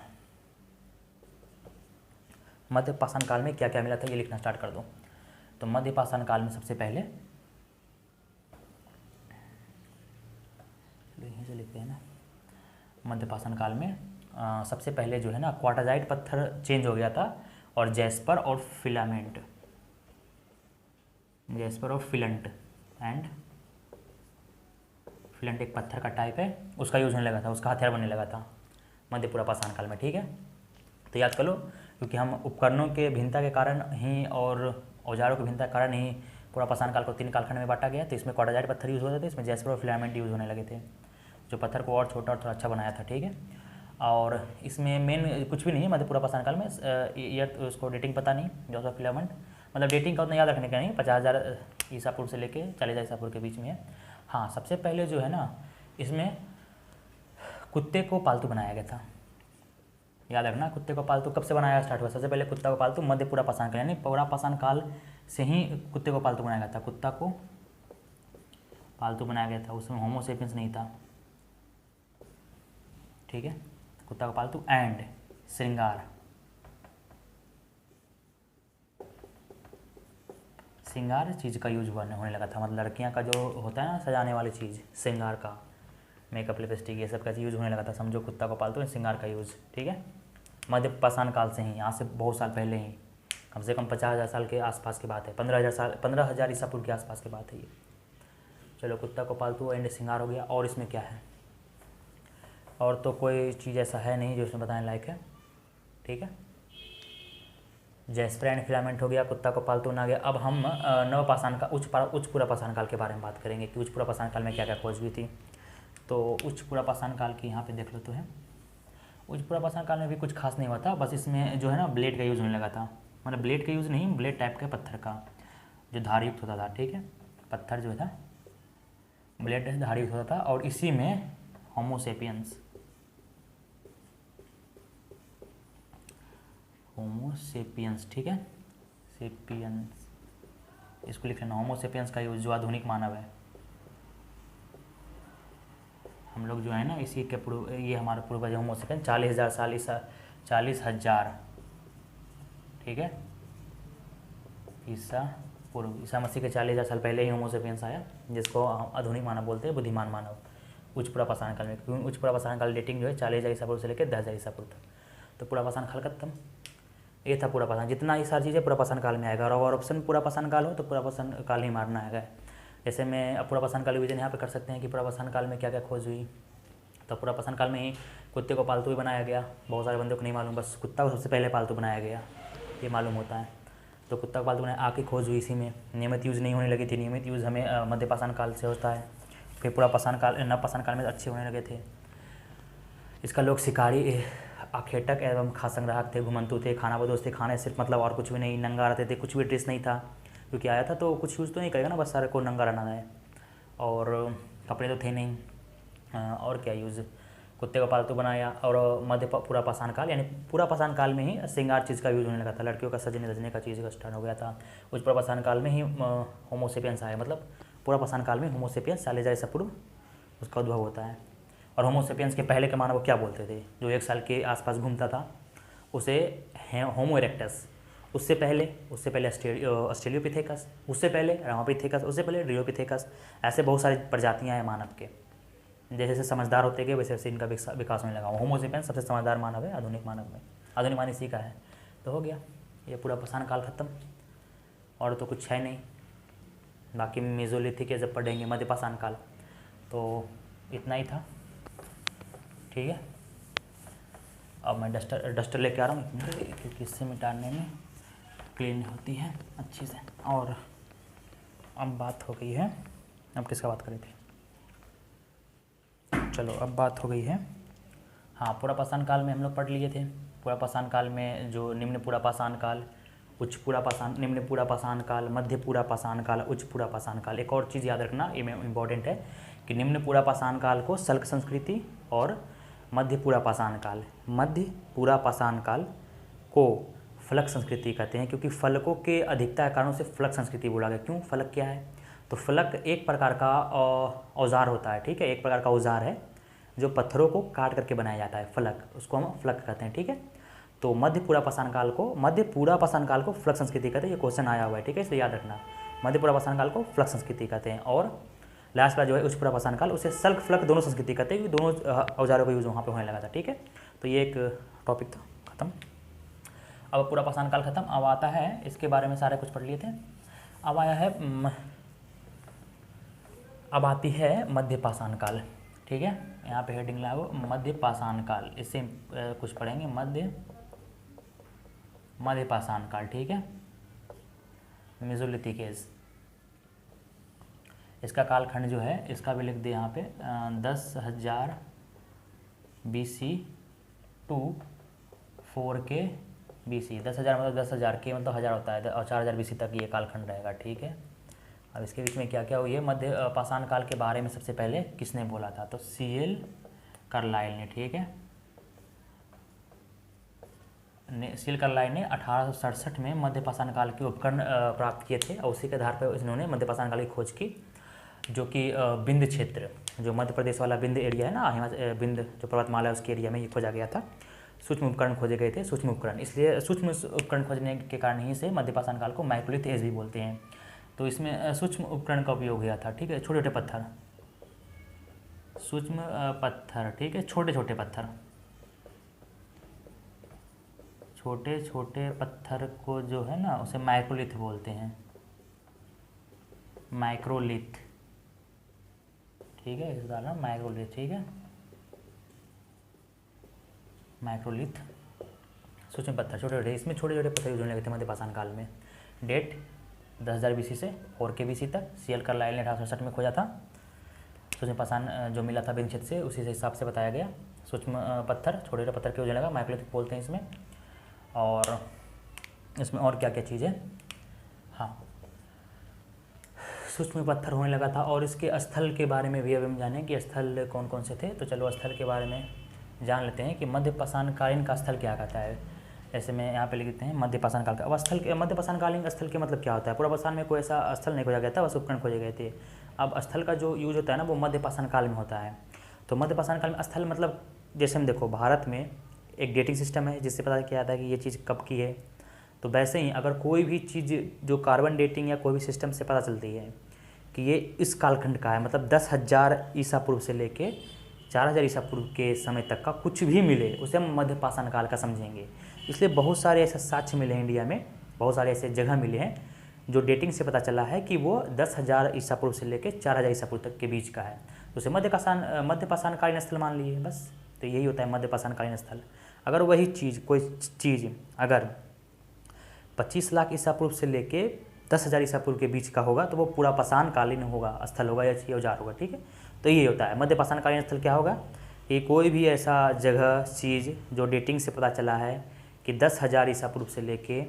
मध्य पाषाण काल में क्या क्या मिला था ये लिखना स्टार्ट कर दो। तो मध्य पाषाण काल में सबसे पहले यहीं से लिखते हैं ना, मध्य पाषाण काल में सबसे पहले जो है ना क्वार्टाजाइट पत्थर चेंज हो गया था, और जैस्पर और फिलामेंट, जैस्पर और फिलंट एंड फिलंट एक पत्थर का टाइप है, उसका यूज होने लगा था, उसका हथियार बनने लगा था मध्य पुरापाषाण काल में। ठीक है, तो याद कर लो, क्योंकि हम उपकरणों के भिन्नता के कारण ही और औजारों की भिन्नता के कारण ही पुरापाषाण काल को 3 कालखंड में बांटा गया। तो इसमें क्वार्टाजाइट पत्थर यूज होते थे, इसमें जैस्पर और फिलामेंट यूज होने लगे थे। जो पत्थर को और छोटा और थोड़ा अच्छा बनाया था, ठीक है। और इसमें मेन कुछ भी नहीं है मध्यपुरा पाषाण काल में। ईयर उसको डेटिंग पता नहीं, जोसेफ क्लेमेंट, मतलब डेटिंग का उतना याद रखने का नहीं। 50,000 ईसा पूर्व से लेके 40,000 ईसा पूर्व के बीच में है। हाँ, सबसे पहले जो है ना, इसमें कुत्ते को पालतू बनाया गया था। याद रखना, कुत्ते को पालतू कब से बनाया स्टार्ट हुआ? सबसे पहले कुत्ता को पालतू मध्यपुरा पाषाण काल, यानी पुरा पाषाण काल से ही कुत्ते को पालतू बनाया गया था। कुत्ता को पालतू बनाया गया था, उसमें होमो सेपियंस नहीं था, ठीक है। कुत्ता को पालतू एंड श्रृंगार, श्रृंगार चीज़ का यूज होने लगा था। मतलब लड़कियां का जो होता है ना सजाने वाली चीज़, श्रृंगार का, मेकअप, लिपस्टिक, ये सब का यूज़ होने लगा था। समझो कुत्ता को पालतू श्रृंगार का यूज़, ठीक है। मध्य पाषाण काल से ही, यहाँ से बहुत साल पहले ही, कम से कम 50,000 साल के आसपास की बात है। 15,000 ईसा पूर्व के आसपास की बात है ये। चलो, कुत्ता को पालतू एंड श्रृंगार हो गया। और इसमें क्या है? और तो कोई चीज़ ऐसा है नहीं जो इसमें बताने लायक है, ठीक है। जैस्पर एंड फिलामेंट हो गया, कुत्ता को पालतू ना गया। अब हम नवपाषाण का उच्च पुरा पाषाण काल के बारे में बात करेंगे कि उच्च पुरा पाषाण काल में क्या क्या खोज हुई थी। तो उच्च पुरा पाषाण काल की यहाँ पे देख लो तो है। उच्च पुरा पाषाण काल में भी कुछ खास नहीं हुआ था, बस इसमें जो है ना ब्लेड का यूज़ होने लगा था। मतलब ब्लेड का यूज़ नहीं, ब्लेड टाइप के पत्थर का जो धारयुक्त होता था, ठीक है। पत्थर जो था ब्लेड धारयुक्त होता था, और इसी में होमोसेपियंस ठीक है, सेपियंस, इसको लिख लेना। होमोसेपियंस का यूज, जो आधुनिक मानव है। हम लोग जो है ना इसी के ये हमारे पूर्वज होमोसेपियंस 40,000 साल 40,000, ठीक है, ईसा पूर्व, ईसा मसीह के 40,000 साल पहले ही होमोसेपियंस आया, जिसको आधुनिक मानव बोलते हैं, बुद्धिमान मानव, उच्च पुरा पाषाण काल में। क्योंकि उच्च पुरा पाषाण काल डेटिंग जो है 40,000 ईसा पूर्व से लेकर 10,000 ईसा पूर्व तक। तो पुरा पाषाण काल खत्म, ये था पुरा पाषाण। जितना ये सारी चीज़ें पुरा पाषाण काल में आएगा। और ऑप्शन पुरा पाषाण काल हो तो पुरा पाषाण काल ही मारना है। जैसे मैं पुरा पाषाण काल विजन यहाँ पे कर सकते हैं कि पुरा पाषाण काल में क्या क्या खोज हुई। तो पुरा पाषाण काल में ही कुत्ते को पालतू भी बनाया गया। बहुत सारे बंदों को नहीं मालूम, बस कुत्ता को सबसे पहले पालतू बनाया गया, ये मालूम होता है। तो कुत्ता को पालतू बनाया, आँख की खोज हुई इसी में। नियमित यूज़ नहीं होने लगी थी, नियमित यूज़ हमें मध्य पाषाण काल से होता है। फिर पुरा पाषाण काल, नव पाषाण काल में अच्छे होने लगे थे। इसका लोग शिकारी, आखेटक एवं खास संग्राहक थे, घुमंतु थे, खानाबदोश थे। खाने सिर्फ मतलब और कुछ भी नहीं, नंगा रहते थे, कुछ भी ड्रेस नहीं था, क्योंकि आया था तो कुछ यूज़ तो नहीं करेगा ना, बस सारे को नंगा रहना है। और कपड़े तो थे नहीं, और क्या यूज़। कुत्ते को पालतू बनाया। और मध्य पुरा पाषाण काल, यानी पुरा पाषाण काल में ही श्रृंगार चीज़ का यूज़ होने लगा था। लड़कियों का सजने धजने का चीज़ का स्टार्ट हो गया था। उस पुरा पाषाण काल में ही होमोसेपियंस आया। मतलब पुरा पाषाण काल में होमोसेपियंस 40,000 ईसा पूर्व उसका उद्भव होता है। और होमोसेपियंस के पहले के मानव क्या बोलते थे? जो 1 साल के आसपास घूमता था उसे होमो इरेक्टस। उससे पहले ऑस्ट्रेलियोपिथेकस, उससे पहले रामापिथेकस, उससे पहले ड्रियोपिथेकस। ऐसे बहुत सारी प्रजातियां हैं मानव के। जैसे जैसे समझदार होते गए वैसे वैसे इनका विकास होने लगा। होमोसेपियंस सबसे समझदार मानव है आधुनिक मानव में। आधुनिक मानव इसी का है। तो हो गया ये पूरा पाषाण काल खत्म। और तो कुछ है नहीं। बाकी मेसोलिथिक जब पढ़ेंगे मध्य पाषाण काल, तो इतना ही था, ठीक है। अब मैं डस्टर लेके आ रहा हूँ, क्योंकि इससे मिटाने में क्लीन होती है अच्छी से। और अब बात हो गई है, अब किसका बात करी थी? चलो अब बात हो गई है। हाँ, पुरा पाषाण काल में हम लोग पढ़ लिए थे। पुरा पाषाण काल में जो निम्न पुरा पाषाण काल, उच्च पुरा पाषाण, निम्न पुरा पाषाण काल, मध्य पुरा पाषाण काल, उच्च पुरा पाषाण काल। एक और चीज़ याद रखना, ये इम्पॉर्टेंट है कि निम्न पुरा पाषाण काल को शल्क संस्कृति और मध्य पुरा पाषाण काल को फलक संस्कृति कहते हैं, क्योंकि फलकों के अधिकता के कारणों से फलक संस्कृति बोला गया। क्यों? फलक क्या है? तो फलक एक प्रकार का औजार होता है, ठीक है। एक प्रकार का औजार है जो पत्थरों को काट करके बनाया जाता है, फलक, उसको हम फलक कहते हैं, ठीक है। तो मध्य पुरा पाषाण काल को फलक संस्कृति कहते हैं। ये क्वेश्चन आया हुआ है, ठीक है, इसलिए याद रखना। मध्य पुरा पाषाण काल को फलक संस्कृति कहते हैं। और लास्ट का जो है उच्च पुरा पाषाण काल, उसे शल्क फलक दोनों संस्कृति कहते हैं, दोनों औजारों का यूज वहाँ पे होने लगा था, ठीक है। तो ये एक टॉपिक था, खत्म। अब पूरा पाषाण काल खत्म। अब आता है, इसके बारे में सारे कुछ पढ़ लिए थे। अब आया है, अब आती है मध्य पाषाण काल, ठीक है। यहाँ पे हेडिंग लागू मध्य पाषाण काल, इससे कुछ पढ़ेंगे। मध्य पाषाण काल, ठीक है। मेसोलिथिक एज, इसका कालखंड जो है इसका भी लिख दे यहाँ पे 10,000 BC टू 4K BC। 10,000 मतलब 10,000 के मतलब 1000 होता है और 4,000 BC तक ये कालखंड रहेगा, ठीक है। अब इसके बीच में क्या क्या हुई है, मध्य पाषाण काल के बारे में सबसे पहले किसने बोला था, तो CL कार्लाइल ने, ठीक है। CL कार्लाइल ने 1867 में मध्य पाषाण काल के उपकरण प्राप्त किए थे और उसी के आधार पर इन्होंने मध्य पाषाण काल की खोज की, जो कि विंध्य क्षेत्र, जो मध्य प्रदेश वाला विंध्य एरिया है ना, हिमाचल विंध्य जो पर्वतमाला है उसके एरिया में ये खोजा गया था। सूक्ष्म उपकरण खोजे गए थे, सूक्ष्म उपकरण, इसलिए सूक्ष्म उपकरण खोजने के कारण ही से मध्य पाषाण काल को माइक्रोलिथ एज भी बोलते हैं। तो इसमें सूक्ष्म उपकरण का उपयोग हुआ था, ठीक है। छोटे छोटे पत्थर, सूक्ष्म पत्थर, ठीक है, छोटे छोटे पत्थर, छोटे छोटे पत्थर को जो है ना उसे माइक्रोलिथ बोलते हैं, माइक्रोलिथ, ठीक है। इस डालना माइक्रोलिथ, ठीक है, माइक्रोलिथ, सूक्ष्म पत्थर, छोटे छोटे, इसमें छोटे छोटे पत्थर यूज होने लगे थे मध्य पाषाण काल में। डेट 10,000 BC से 4K BC तक CL कार्लाइल ने 1867 में खोजा था। सूक्ष्म पाषाण जो मिला था विंध्य क्षेत्र से उसी से हिसाब से बताया गया। सूक्ष्म पत्थर, छोटे छोटे पत्थर के यूज होने लगा, माइक्रोलिथ बोलते हैं इसमें। और इसमें और क्या क्या चीज़ है, हाँ, सूक्ष्म पत्थर होने लगा था। और इसके स्थल के बारे में भी अब हम जानें कि स्थल कौन कौन से थे, तो चलो स्थल के बारे में जान लेते हैं कि मध्य पाषाण कालीन का स्थल क्या कहता है। ऐसे में यहाँ पे लिखते हैं मध्य पाषाण काल का। अब स्थल के, मध्य पाषाण कालीन स्थल के मतलब क्या होता है, पूरा पाषाण में कोई ऐसा स्थल नहीं खोजा गया था, बस उपकरण खोजे गए थे। अब स्थल का जो यूज होता है ना वो मध्य पाषाण काल में होता है। तो मध्य पाषाण काल में स्थल मतलब, जैसे हम देखो भारत में एक डेटिंग सिस्टम है जिससे पता किया जाता है कि ये चीज़ कब की है। तो वैसे ही अगर कोई भी चीज़ जो कार्बन डेटिंग या कोई भी सिस्टम से पता चलती है कि ये इस कालखंड का है, मतलब 10,000 ईसा पूर्व से लेके 4,000 ईसा पूर्व के समय तक का कुछ भी मिले उसे हम मध्य पाषाण काल का समझेंगे। इसलिए बहुत सारे ऐसे साक्ष्य मिले हैं इंडिया में, बहुत सारे ऐसे जगह मिले हैं जो डेटिंग से पता चला है कि वो 10,000 ईसा पूर्व से लेकर 4,000 ईसा पूर्व तक के बीच का है। तो उसे मध्य पाषाण कालीन स्थल मान लिए बस। तो यही होता है मध्य पाषाण कालीन स्थल। अगर वही चीज़, कोई चीज़ अगर 25 लाख ईसा पूर्व से लेके 10,000 ईसा पूर्व के बीच का होगा तो वो पूरा पाषाण कालीन होगा, स्थल होगा या औजार होगा, ठीक है। तो ये होता है मध्य पाषाण कालीन स्थल क्या होगा कि कोई भी ऐसा जगह, चीज़ जो डेटिंग से पता चला है कि 10,000 ईसा पूर्व से लेके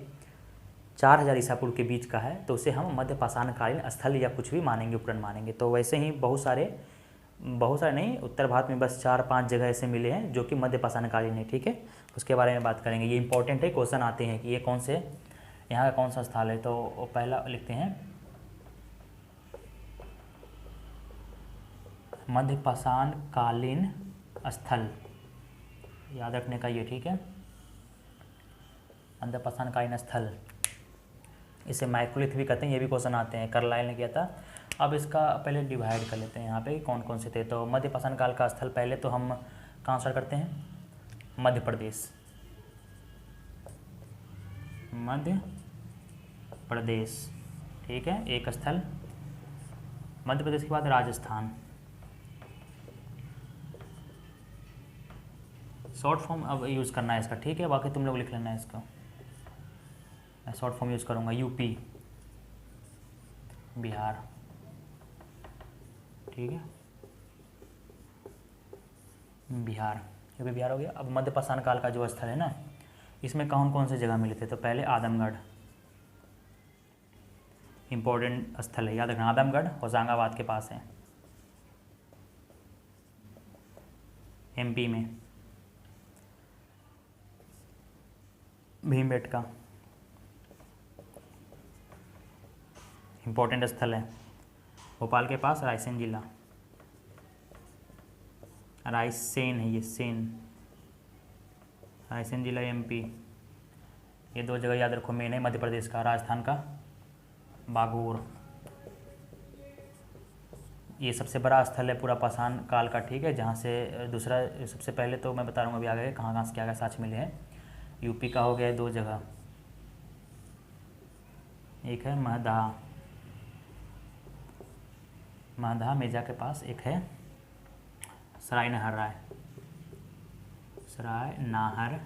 4,000 ईसा पूर्व के बीच का है तो उसे हम मध्य पाषाण कालीन स्थल या कुछ भी मानेंगे, उपकरण मानेंगे। तो वैसे ही बहुत सारे नहीं, उत्तर भारत में बस 4-5 जगह ऐसे मिले हैं जो कि मध्य पाषाण कालीन है, ठीक है। उसके बारे में बात करेंगे, ये इंपॉर्टेंट है, क्वेश्चन आते हैं कि ये कौन से, यहाँ का कौन सा स्थल है। तो पहला लिखते हैं मध्य पाषाण कालीन स्थल, याद रखने का ये, ठीक है। मध्य पाषाण कालीन स्थल, इसे माइक्रोलिथ भी कहते हैं, ये भी क्वेश्चन आते हैं, कार्लाइल ने किया था। अब इसका पहले डिवाइड कर लेते हैं यहाँ पे कौन कौन से थे। तो मध्य पाषाण काल का स्थल पहले तो हम कहाँ स्टार्ट करते हैं, मध्य प्रदेश, मध्य प्रदेश, ठीक है, एक स्थल। मध्य प्रदेश के बाद राजस्थान, शॉर्ट फॉर्म अब यूज़ करना है इसका, ठीक है, बाकी तुम लोग लिख लेना है इसका, मैं शॉर्ट फॉर्म यूज़ करूँगा। यूपी, बिहार, ठीक है, बिहार, यूपी बिहार हो गया। अब मध्य पाषाण काल का जो स्थल है ना, इसमें कौन कौन से जगह मिले थे। तो पहले आदमगढ़, इंपॉर्टेंट स्थल है, याद रखना, आदमगढ़ होशंगाबाद के पास है, MP में। भीमबेटका इंपॉर्टेंट स्थल है, भोपाल के पास, रायसेन जिला, रायसेन है ये, सेन, रायसेन जिला MP। ये दो जगह याद रखो, मेन है मध्य प्रदेश का। राजस्थान का बागोर, ये सबसे बड़ा स्थल है पूरा पाषाण काल का, ठीक है। जहाँ से दूसरा, सबसे पहले तो मैं बता रहा हूँ अभी आगे कहाँ कहाँ से क्या क्या साक्ष्य मिले हैं। यूपी का हो गया 2 जगह, एक है महदहा, महदहा मेजा के पास, एक है सराय नाहर राय, सराय नाहर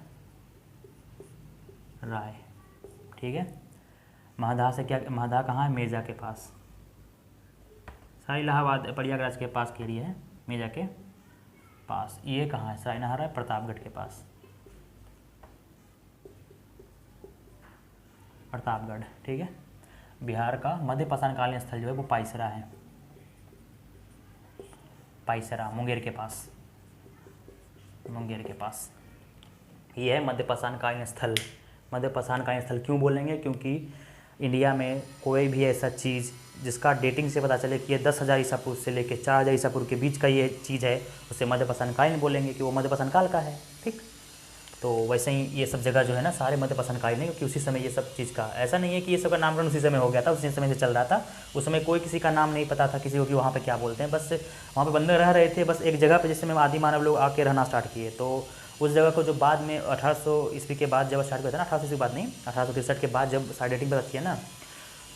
राय, ठीक है। महदहा से क्या, महदहा कहाँ है, मेजा के पास, सराय इलाहाबाद प्रयागराज के पास के एरिया है, मेजा के पास। ये कहाँ है? सराय नहारा प्रतापगढ़ के पास, प्रतापगढ़, ठीक है। बिहार का मध्य पाषाणकालीन स्थल जो है वो पाइसरा है, पाइसरा मुंगेर के पास, मुंगेर के पास ये है मध्य पाषाणकालीन स्थल। मध्य पाषाणकालीन स्थल क्यों बोलेंगे? क्योंकि इंडिया में कोई भी ऐसा चीज़ जिसका डेटिंग से पता चले कि ये 10,000 ईसा पूर्व से लेकर 4,000 ईसा पूर्व के बीच का ये चीज़ है, उसे मध्य पाषाणकालीन बोलेंगे कि वो मध्य पाषाणकाल का है, ठीक। तो वैसे ही ये सब जगह जो है ना सारे मध्य पाषाणकालीन है, क्योंकि उसी समय ये सब चीज़ का, ऐसा नहीं है कि ये सब का नामकरण उसी समय हो गया था, उसी समय से चल रहा था। उस समय कोई किसी का नाम नहीं पता था किसी को कि वहाँ पे क्या बोलते हैं, बस वहाँ पे बंदे रह रहे थे, बस एक जगह पे जिस समय आदि मानव लोग आके रहना स्टार्ट किए। तो उस जगह को जो बाद में 1800 ईस्वी के बाद जब स्टार्ट किया था ना, 1800 ईस्वी के बाद नहीं, 1863 के बाद जब साइड डेटिंग पता है ना,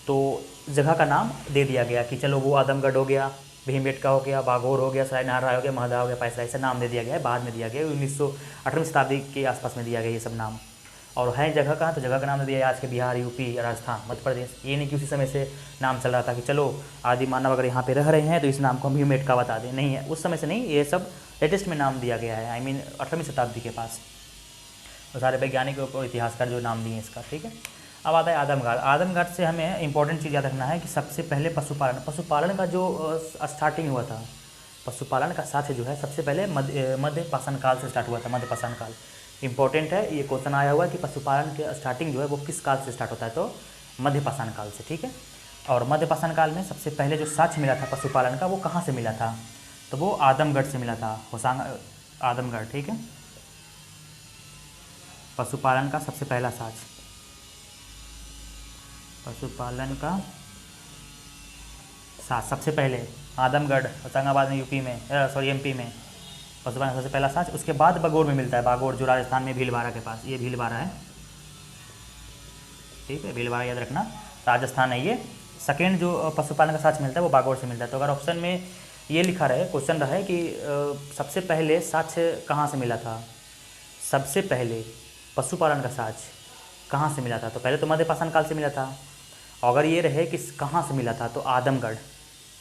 तो जगह का नाम दे दिया गया कि चलो वो आदमगढ़ हो गया, भीमबेटका हो गया, बागोर हो गया, सराय नहारा हो गया, महदा हो गया, पाइसरा, ऐसा नाम दे दिया गया है। बाद में दिया गया 18वीं शताब्दी के आसपास में दिया गया ये सब नाम। और है जगह का, तो जगह का नाम दे दिया आज के बिहार, यूपी, राजस्थान, मध्य प्रदेश। ये नहीं कि उसी समय से नाम चल रहा था कि चलो आदि मानव अगर यहाँ पे रह रहे हैं तो इस नाम को हम भीमबेटका बता दें, नहीं है, उस समय से नहीं, ये सब लेटेस्ट में नाम दिया गया है, आई मीन 18वीं शताब्दी के पास। तो सारे वैज्ञानिक और इतिहासकार जो नाम दिए इसका, ठीक है। अब आता है आदमगढ़। आदमगढ़ से हमें इंपॉर्टेंट चीज़ याद रखना है कि सबसे पहले पशुपालन का जो स्टार्टिंग हुआ था, पशुपालन का साथ जो है सबसे पहले मध्य पाषाण काल से स्टार्ट हुआ था। मध्य पाषाण काल इंपॉर्टेंट है, ये क्वेश्चन आया हुआ है कि पशुपालन के स्टार्टिंग जो है वो किस काल से स्टार्ट होता है, तो मध्य पाषाण काल से, ठीक है। और मध्य पाषाण काल में सबसे पहले जो साक्ष्य मिला था पशुपालन का वो कहाँ से मिला था, तो वो आदमगढ़ से मिला था, होसांग आदमगढ़, ठीक है। पशुपालन का सबसे पहला साक्ष्य, पशुपालन का सबसे पहले आदमगढ़, होशंगाबाद में, यूपी में, सॉरी एमपी में पशुपालन सबसे पहला साक्ष्य। उसके बाद बागोर में मिलता है, बागोर जो राजस्थान में भीलवाड़ा के पास, ये भीलवाड़ा है, ठीक है, भीलवाड़ा याद रखना, राजस्थान है ये। सेकेंड जो पशुपालन का साक्ष्य मिलता है वो बागोर से मिलता है। तो अगर ऑप्शन में ये लिखा रहे, क्वेश्चन रहे कि सबसे पहले साक्ष्य कहाँ से मिला था, सबसे पहले पशुपालन का साक्ष्य कहाँ से मिला था, तो पहले तो मध्य पाषाण काल से मिला था। अगर ये रहे कि कहाँ से मिला था तो आदमगढ़,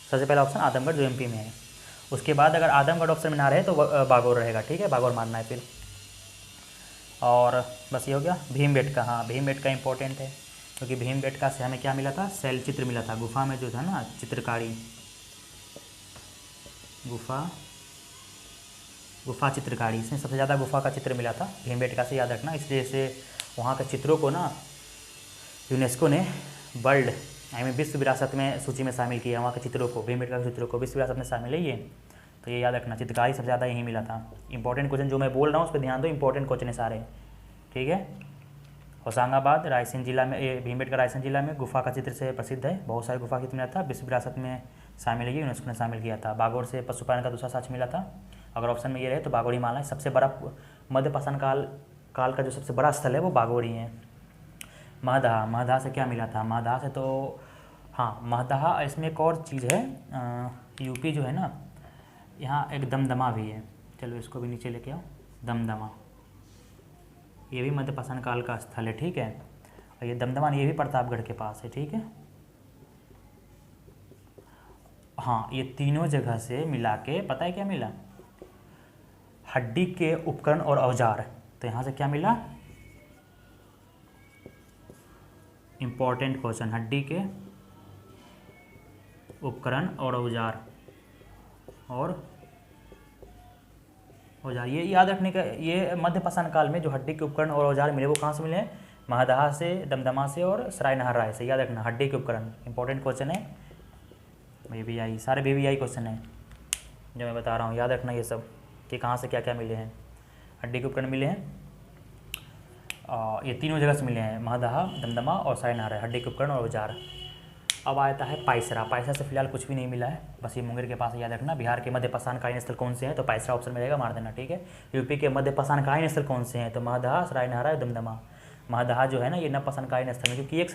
सबसे पहला ऑप्शन आदमगढ़ जो एमपी में है। उसके बाद अगर आदमगढ़ ऑप्शन में ना रहे तो बागोर रहेगा, ठीक है, बागोर मानना है फिर। और बस ये हो गया। भीमबेटका, हाँ भीमबेटका इंपॉर्टेंट है क्योंकि भीमबेटका से हमें क्या मिला था, शैल चित्र मिला था, गुफा में जो था ना चित्रकारी, गुफा चित्रकारी, इसमें सबसे ज़्यादा गुफा का चित्र मिला था भीमबेटका से, याद रखना। इसलिए से वहाँ के चित्रों को ना यूनेस्को ने वर्ल्ड आई मीन विश्व विरासत में सूची में शामिल किया, वहाँ के चित्रों को, भीमबेटका के चित्रों को विश्व विरासत में शामिल है ये। तो ये याद रखना, चित्रकारी सबसे ज़्यादा यहीं मिला था। इंपॉर्टेंट क्वेश्चन जो मैं बोल रहा हूँ उस पर ध्यान दो, इंपॉर्टेंट क्वेश्चन है सारे, ठीक है। होशंगाबाद रायसेन जिला में, ये भीमबेटका रायसेन जिला में गुफा का चित्र से प्रसिद्ध है, बहुत सारे गुफा का चित्र मिला था, विश्व विरासत में शामिल है, यूनेस्को ने शामिल किया था। बागोर से पशुपालन का दूसरा साक्ष्य मिला था। अगर ऑप्शन में ये रहे तो बागोर ही मानना है। सबसे बड़ा मध्य पाषाण काल का जो सबसे बड़ा स्थल है वो बागोर ही है। महदहा, महदहा से क्या मिला था, महदहा से तो हाँ महदहा, इसमें एक और चीज़ है, यूपी जो है ना, यहाँ एक दमदमा भी है, चलो इसको भी नीचे लेके आओ, दमदमा, ये भी मध्य पाषाण काल का स्थल है, ठीक है। और ये दमदमा ये भी प्रतापगढ़ के पास है, ठीक है। हाँ ये तीनों जगह से मिला के पता है क्या मिला, हड्डी के उपकरण और औजार। तो यहाँ से क्या मिला, इंपॉर्टेंट क्वेश्चन, हड्डी के उपकरण और औजार, ये याद रखने का। ये मध्य पाषाण काल में जो हड्डी के उपकरण और औजार मिले वो कहाँ से मिले हैं, महदहा से, दमदमा से और सराय नहारा से, याद रखना। हड्डी के उपकरण इंपॉर्टेंट क्वेश्चन है, BBI, सारे BBI क्वेश्चन है जो मैं बता रहा हूँ, याद रखना ये सब कि कहाँ से क्या क्या मिले हैं। हड्डी के उपकरण मिले हैं, ये तीनों जगह से मिले हैं, महदहा, दमदमा और सराय नहारा, हड्डी के उपकरण और औजार। अब आता है पाइसरा। पाइसरा से फिलहाल कुछ भी नहीं मिला है, बस ये मुंगेर के पास है, याद रखना। बिहार के मध्य पाषाणकालीन स्थल कौन से हैं, तो पाइसरा ऑप्शन में रहेगा, मार देना, ठीक है। यूपी के मध्य पाषाणकालीन स्थल कौन से हैं, तो महदहा, सराय नहारा, दमदमा। महदहा जो है ना ये पाषाणकालीन स्थल है, क्योंकि एक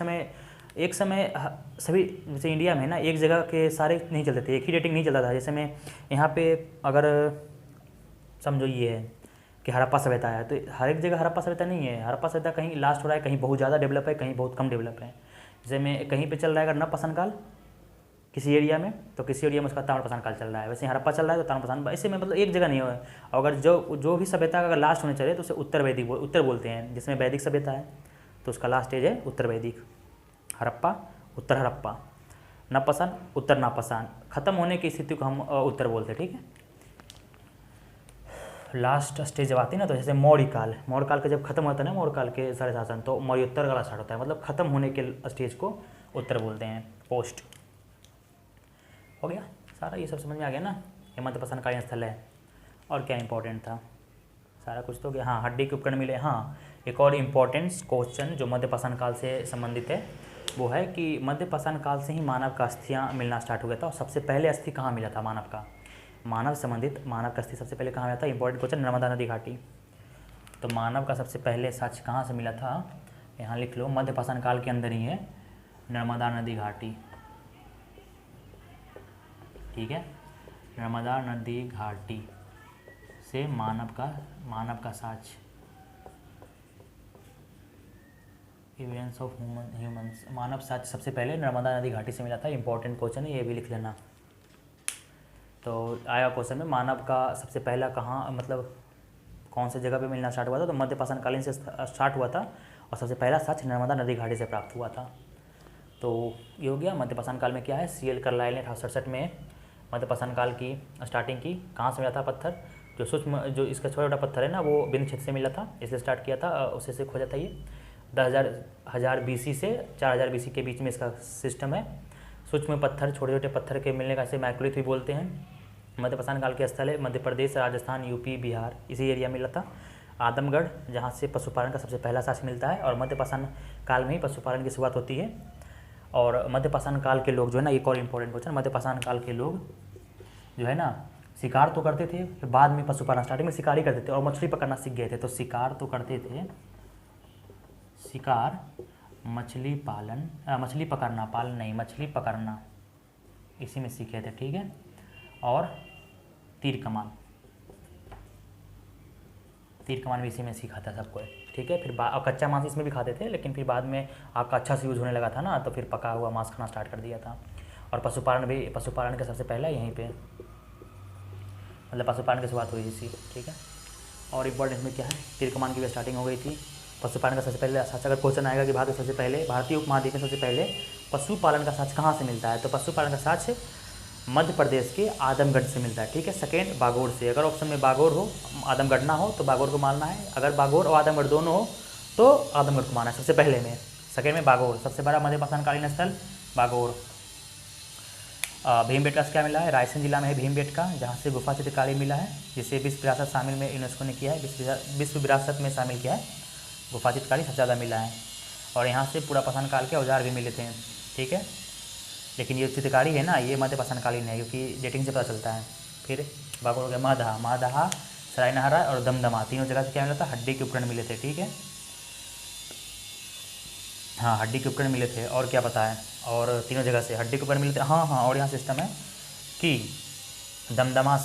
समय सभी, जैसे इंडिया में ना एक जगह के सारे नहीं चलते थे, एक ही डेटिंग नहीं चलता था। जैसे मैं यहाँ पे अगर समझो ये है कि हड़प्पा सभ्यता है, तो हर एक जगह हड़प्पा सभ्यता नहीं है। हड़प्पा सभ्यता कहीं लास्ट हो रहा है, कहीं बहुत ज़्यादा डेवलप है, कहीं बहुत कम डेवलप है। जैसे में कहीं पे चल रहा है अगर नवपाषाण काल, किसी एरिया में, तो किसी एरिया में उसका ताम्रपाषाण काल चल रहा है। वैसे हड़प्पा चल रहा है तो ताम्रपाषाण, ऐसे में मतलब एक जगह नहीं है। अगर जो भी सभ्यता का अगर लास्ट होने चले तो उसे उत्तर बोलते हैं। जिसमें वैदिक सभ्यता है तो उसका लास्ट स्टेज है उत्तर वैदिक। हड़प्पा, उत्तर हड़प्पा। नवपाषाण, उत्तर नवपाषाण। खत्म होने की स्थिति को हम उत्तर बोलते हैं, ठीक है। लास्ट स्टेज जब आती है ना, तो जैसे मौर्य काल का जब खत्म होता है ना, मौर्य काल के सारे शासन, तो मौर्योत्तर काल स्टार्ट होता है, मतलब खत्म होने के स्टेज को उत्तर बोलते हैं, पोस्ट। हो गया सारा, ये सब समझ में आ गया ना। ये मध्यपाषाण कालीन स्थल है। और क्या इंपॉर्टेंट था, सारा कुछ तो गया। हाँ, हड्डी के उपकरण मिले। हाँ, एक और इम्पोर्टेंट क्वेश्चन जो मध्यपाषाण काल से संबंधित है वो है कि मध्यपाषाण काल से ही मानव का अस्थियाँ मिलना स्टार्ट हो गया था। और सबसे पहले अस्थि कहाँ मिला था मानव का, मानव का अस्थि सबसे पहले कहाँ मिला था? इंपॉर्टेंट क्वेश्चन, नर्मदा नदी घाटी। तो मानव का सबसे पहले साक्ष्य कहाँ से मिला था? यहाँ लिख लो, मध्यपाषाण काल के अंदर ही है, नर्मदा नदी घाटी, ठीक है। नर्मदा नदी घाटी से मानव का साक्ष्य, एविडेंस ऑफ ह्यूमंस, मानव साक्ष्य सबसे पहले नर्मदा नदी घाटी से मिला था। इंपॉर्टेंट क्वेश्चन है, ये भी लिख लेना। तो आया क्वेश्चन में, मानव का सबसे पहला कहाँ, मतलब कौन से जगह पे मिलना स्टार्ट हुआ था? तो मध्यपाषाण कालीन से स्टार्ट हुआ था और सबसे पहला साक्ष्य नर्मदा नदी घाटी से प्राप्त हुआ था। तो ये हो गया मध्यपाषाण काल में क्या है। CL कार्लाइल ने 1867 में मध्यपाषाण काल की स्टार्टिंग की। कहाँ से मिला था पत्थर? जो सूक्ष्म, जो इसका छोटा छोटा पत्थर है ना, वो बिंदु क्षेत्र से मिला था, इसलिए स्टार्ट किया था, उसी से खोजा था ये। 10,000 BC से 4,000 BC के बीच में इसका सिस्टम है। सूक्ष्म पत्थर, छोटे छोटे पत्थर के मिलने का इसे मैक्रोलिथ भी बोलते हैं। मध्यपाषाण काल के स्थल है मध्य प्रदेश, राजस्थान, यूपी, बिहार, इसी एरिया में मिला था। आदमगढ़, जहाँ से पशुपालन का सबसे पहला साक्ष्य मिलता है, और मध्यपाषाण काल में ही पशुपालन की शुरुआत होती है। और मध्यपाषाण काल के लोग जो है ना, एक और इम्पोर्टेंट क्वेश्चन, मध्यपाषाण काल के लोग जो है ना, शिकार तो करते थे, फिर बाद में पशुपालन, स्टार्टिंग में शिकार ही करते थे और मछली पकड़ना सीख गए थे। तो शिकार तो करते थे, शिकार, मछली पालन, मछली पकड़ना, पालन नहीं, मछली पकड़ना, इसी में सीखे थे, ठीक है। और तीर कमान भी इसी में सीखा था सबको, ठीक है। फिर और कच्चा मांस इसमें भी खाते थे, लेकिन फिर बाद में आपका अच्छा से यूज होने लगा था ना, तो फिर पका हुआ मांस खाना स्टार्ट कर दिया था। और पशुपालन का सबसे पहला यहीं पे, मतलब पशुपालन की शुरुआत हुई इसी, ठीक है। और इम्पोर्टेंट में क्या है, तीर कमान की भी स्टार्टिंग हो गई थी। पशुपालन का सबसे पहले साक्ष्य, अगर क्वेश्चन आएगा कि भारतीय उपमहाद्वीप में सबसे पहले पशुपालन का साक्ष्य कहाँ से मिलता है, तो पशुपालन का साक्ष्य मध्य प्रदेश के आदमगढ़ से मिलता है, ठीक है। सेकेंड, बागोर से। अगर ऑप्शन में बागोर हो, आदमगढ़ ना हो, तो बागोर को मानना है। अगर बागोर और आदमगढ़ दोनों हो तो आदमगढ़ को मानना है सबसे पहले में। सेकेंड में बागोर, सबसे बड़ा मध्यपाषाण कालीन स्थल बागोर। भीमबेटका से क्या मिला है? रायसेन जिला में है भीमबेटका, जहाँ से गुफा चित्रकारी मिला है, जिसे विश्व विरासत शामिल में यूनेस्को ने किया है, विश्व विरासत में शामिल किया है। गुफा चित्रकारी सबसे ज़्यादा मिला है। और यहाँ से पुरापाषाण काल के औजार भी मिले थे, ठीक है। लेकिन ये चित्रकारी है ना, ये मध्यपाषाण कालीन है, क्योंकि डेटिंग से पता चलता है। फिर बागोर हो गया मादहा, सरायनहरा और दमदमा, तीनों जगह से क्या मिला था? हड्डी के उपकरण मिले थे, ठीक है। हाँ, हड्डी के उपकरण मिले थे। और क्या पता है? और तीनों जगह से हड्डी के उपकरण मिले थे। हाँ, और यहाँ सिस्टम है कि दमदमा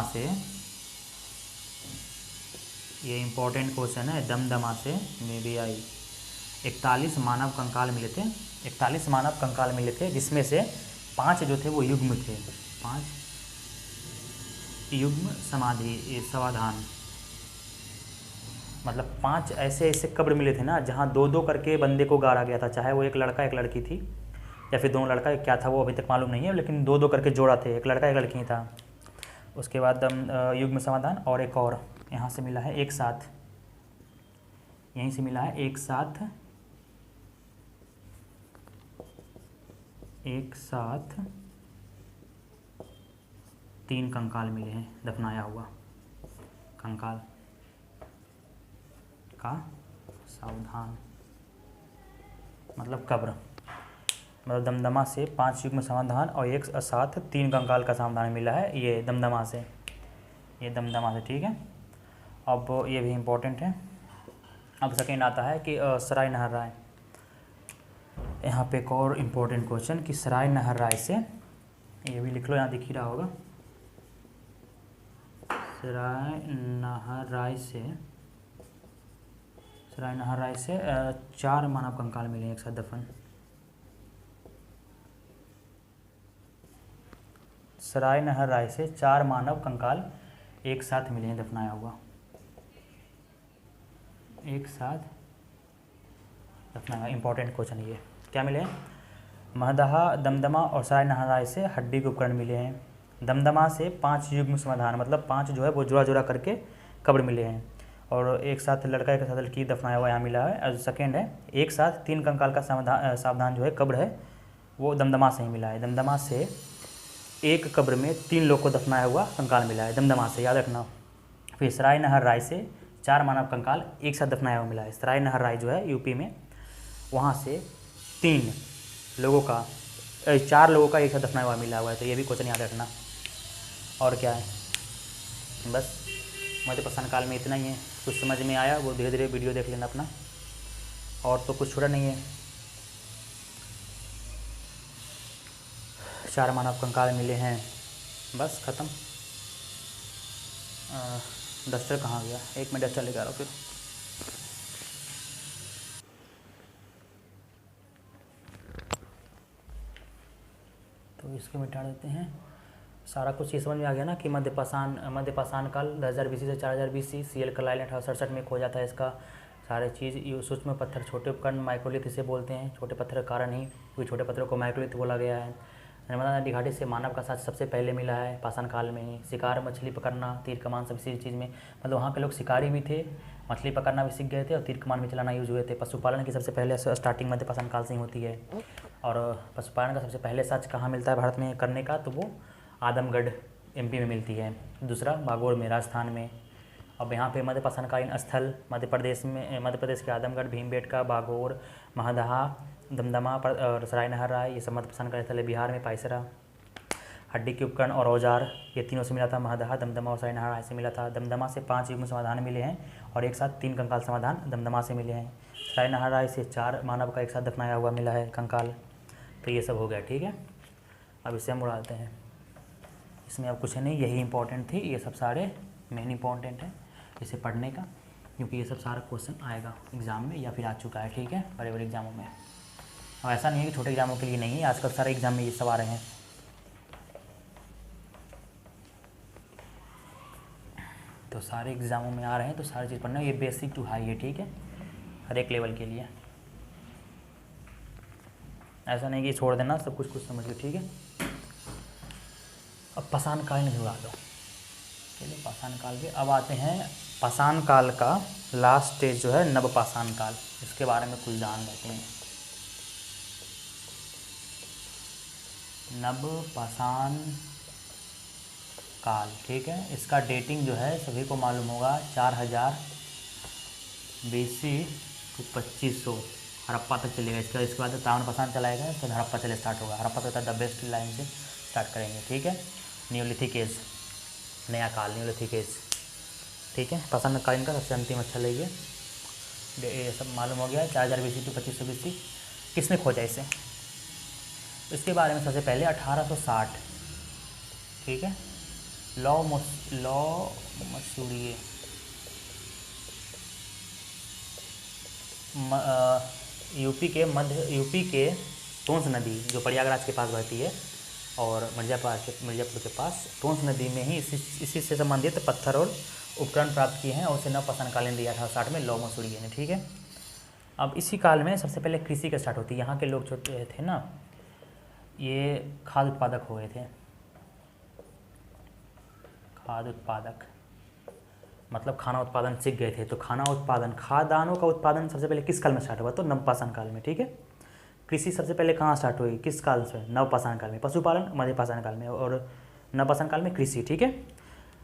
से ये इम्पोर्टेंट क्वेश्चन है, दमदमा से मे बी आई 41 मानव कंकाल मिले थे। 41 मानव कंकाल मिले थे, जिसमें से 5 जो थे वो युग्म थे, 5 युग्म समाधान, मतलब 5 ऐसे कब्र मिले थे ना, जहाँ 2-2 करके बंदे को गाड़ा गया था, चाहे वो एक लड़का एक लड़की थी, या फिर दोनों लड़का, क्या था वो अभी तक मालूम नहीं है, लेकिन 2-2 करके जोड़ा थे, एक लड़का एक लड़की था। उसके बाद युग्म समाधान, और एक और यहाँ से मिला है एक साथ, यहीं से मिला है एक साथ 3 कंकाल मिले हैं, दफनाया हुआ कंकाल का सावधान, मतलब कब्र, मतलब दमदमा से 5 युग्म समाधान और एक साथ 3 कंकाल का समाधान मिला है, ये दमदमा से, ठीक है। अब ये भी इम्पोर्टेंट है। अब सेकेंड आता है कि सराय नहर राय, यहाँ पे एक और इम्पोर्टेंट क्वेश्चन कि सराय नहर राय से, ये भी लिख लो, यहाँ दिख ही रहा होगा, सराय नहर राय से 4 मानव कंकाल मिले एक साथ दफन, सराय नहर राय से 4 मानव कंकाल एक साथ मिले हैं दफनाया हुआ, एक साथ दफनाया। इंपॉर्टेंट क्वेश्चन ये क्या मिले हैं? महदहा, दमदमा और सराय नहर राय से हड्डी के उपकरण मिले हैं। दमदमा से 5 युग्म समाधान, मतलब 5 जो है वो जोड़ा जोड़ा करके कब्र मिले हैं। और एक साथ लड़का एक साथ लड़की दफनाया हुआ यहाँ मिला है। और सेकेंड है एक साथ 3 कंकाल का सावधान जो है कब्र है वो दमदमा से ही मिला है। दमदमा से एक कब्र में 3 लोग को दफनाया हुआ कंकाल मिला है, दमदमा से, याद रखना। फिर सराय नहर राय से 4 मानव कंकाल एक साथ दफनाया हुआ मिला है। सराय नहर राय जो है यूपी में, वहाँ से 3 लोगों का 4 लोगों का एक साथ दफनाया हुआ मिला हुआ है। तो ये भी क्वेश्चन याद रखना। और क्या है, बस मध्य पाषाण काल में इतना ही है। कुछ समझ में आया वो धीरे धीरे वीडियो देख लेना अपना, और तो कुछ छोड़ा नहीं है। 4 मानव कंकाल मिले हैं, बस ख़त्म। डस्टर कहाँ गया? एक मैं डस्टर लेकर आ रहा हूँ फिर। तो इसको मिटा देते हैं। सारा कुछ ये समझ में आ गया ना कि मध्य पाषाण काल 1000 BC से 4000 BC, CL कार्लाइल 1867 में खो जाता है इसका सारे चीज़। सूक्ष्म पत्थर, छोटे उपकरण माइक्रोलिथ इसे बोलते हैं। छोटे पत्थर का कारण ही क्योंकि छोटे पत्थरों को माइक्रोलिथ बोला गया है। नर्मदा नदी घाटी से मानव का साथ सबसे पहले मिला है पाषाण काल में ही। शिकार, मछली पकड़ना, तीर कमान सब इसी चीज़ में, मतलब वहाँ के लोग शिकारी भी थे, मछली पकड़ना भी सीख गए थे और तीर कमान भी चलाना यूज हुए थे। पशुपालन की सबसे पहले स्टार्टिंग मध्य पाषाण काल से ही होती है। और पशुपालन का सबसे पहले सच कहाँ मिलता है भारत में करने का? तो वो आदमगढ़ MP में मिलती है। दूसरा बागोर में, राजस्थान में। अब यहाँ पे मध्य पाषाणकालीन स्थल मध्य प्रदेश के आदमगढ़, भीमबेटका, बागोर, महदहा, दमदमा और सराय नहर राय, ये सब मध्य पाषाणकालीन स्थल है। बिहार में पाइसरा। हड्डी के उपकरण और औजार ये तीनों से मिला था, महदहा, दमदमा और सराय नहर राय से मिला था। दमदमा से 5 युग्म समाधान मिले हैं और एक साथ 3 कंकाल समाधान दमदमा से मिले हैं। सराय नहर राय से 4 मानव का एक साथ दफनाया हुआ मिला है कंकाल। तो ये सब हो गया, ठीक है। अब इसे हम उड़ाते हैं। इसमें अब कुछ नहीं, यही इंपॉर्टेंट थी। ये सब सारे मेन इंपॉर्टेंट है इसे पढ़ने का, क्योंकि ये सब सारा क्वेश्चन आएगा एग्ज़ाम में या फिर आ चुका है, ठीक है, बड़े बड़े एग्जामों में। और ऐसा नहीं है कि छोटे एग्जामों के लिए नहीं है, आजकल सारे एग्जाम में ये सब आ रहे हैं। तो सारे एग्जामों में आ रहे हैं, तो सारी चीज़ पढ़ना। ये बेसिक टू हाई है, ठीक है, हर एक लेवल के लिए। ऐसा नहीं कि छोड़ देना, सब कुछ समझ लो, ठीक है। अब पाषाण काल में उड़ा दो, चलिए पाषाण काल के। अब आते हैं पाषाण काल का लास्ट स्टेज जो है नव पाषाण काल, इसके बारे में कुछ जान लेते हैं। नव पाषाण काल, ठीक है, इसका डेटिंग जो है सभी को मालूम होगा 4000 BC to 2500 हड़प्पा तक चलेगा। इसके बाद ताम्रपाषाण चलाएगा, फिर हड़प्पा चले स्टार्ट होगा। हड़प्पा तक द बेस्ट लाइन से स्टार्ट करेंगे, ठीक है। न्यूलिथिक एज, नया काल, न्यूलिथिक एज, ठीक है। पाषाण कालीन का सबसे अंतिम अच्छा लगे, ये सब मालूम हो गया। 4000 BC to 2500 BC किसने खोजा इसे? इसके बारे में सबसे पहले 1860, ठीक है, लॉ मसूरिये यूपी के टोंस नदी जो प्रयागराज के पास बहती है और मिर्ज़ापुर के पास टोंस नदी में ही इसी से संबंधित पत्थर और उपकरण प्राप्त किए हैं और उसे नव पाषाण कालीन दिया 1860 में लॉ मसूरिये ने, ठीक है। अब इसी काल में सबसे पहले कृषि का स्टार्ट होती है। यहाँ के लोग जो थे ना, ये खाद्य उत्पादक हुए थे। खाद्य उत्पादक मतलब खाना उत्पादन सीख गए थे। तो खाद्यान्नों का उत्पादन सबसे पहले किस काल में स्टार्ट हुआ? तो नवपाषाण काल में, ठीक है। कृषि सबसे पहले कहाँ स्टार्ट हुई, किस काल से? नवपाषाण काल में। पशुपालन मध्य पाषाण काल में और नवपाषाण काल में कृषि, ठीक है।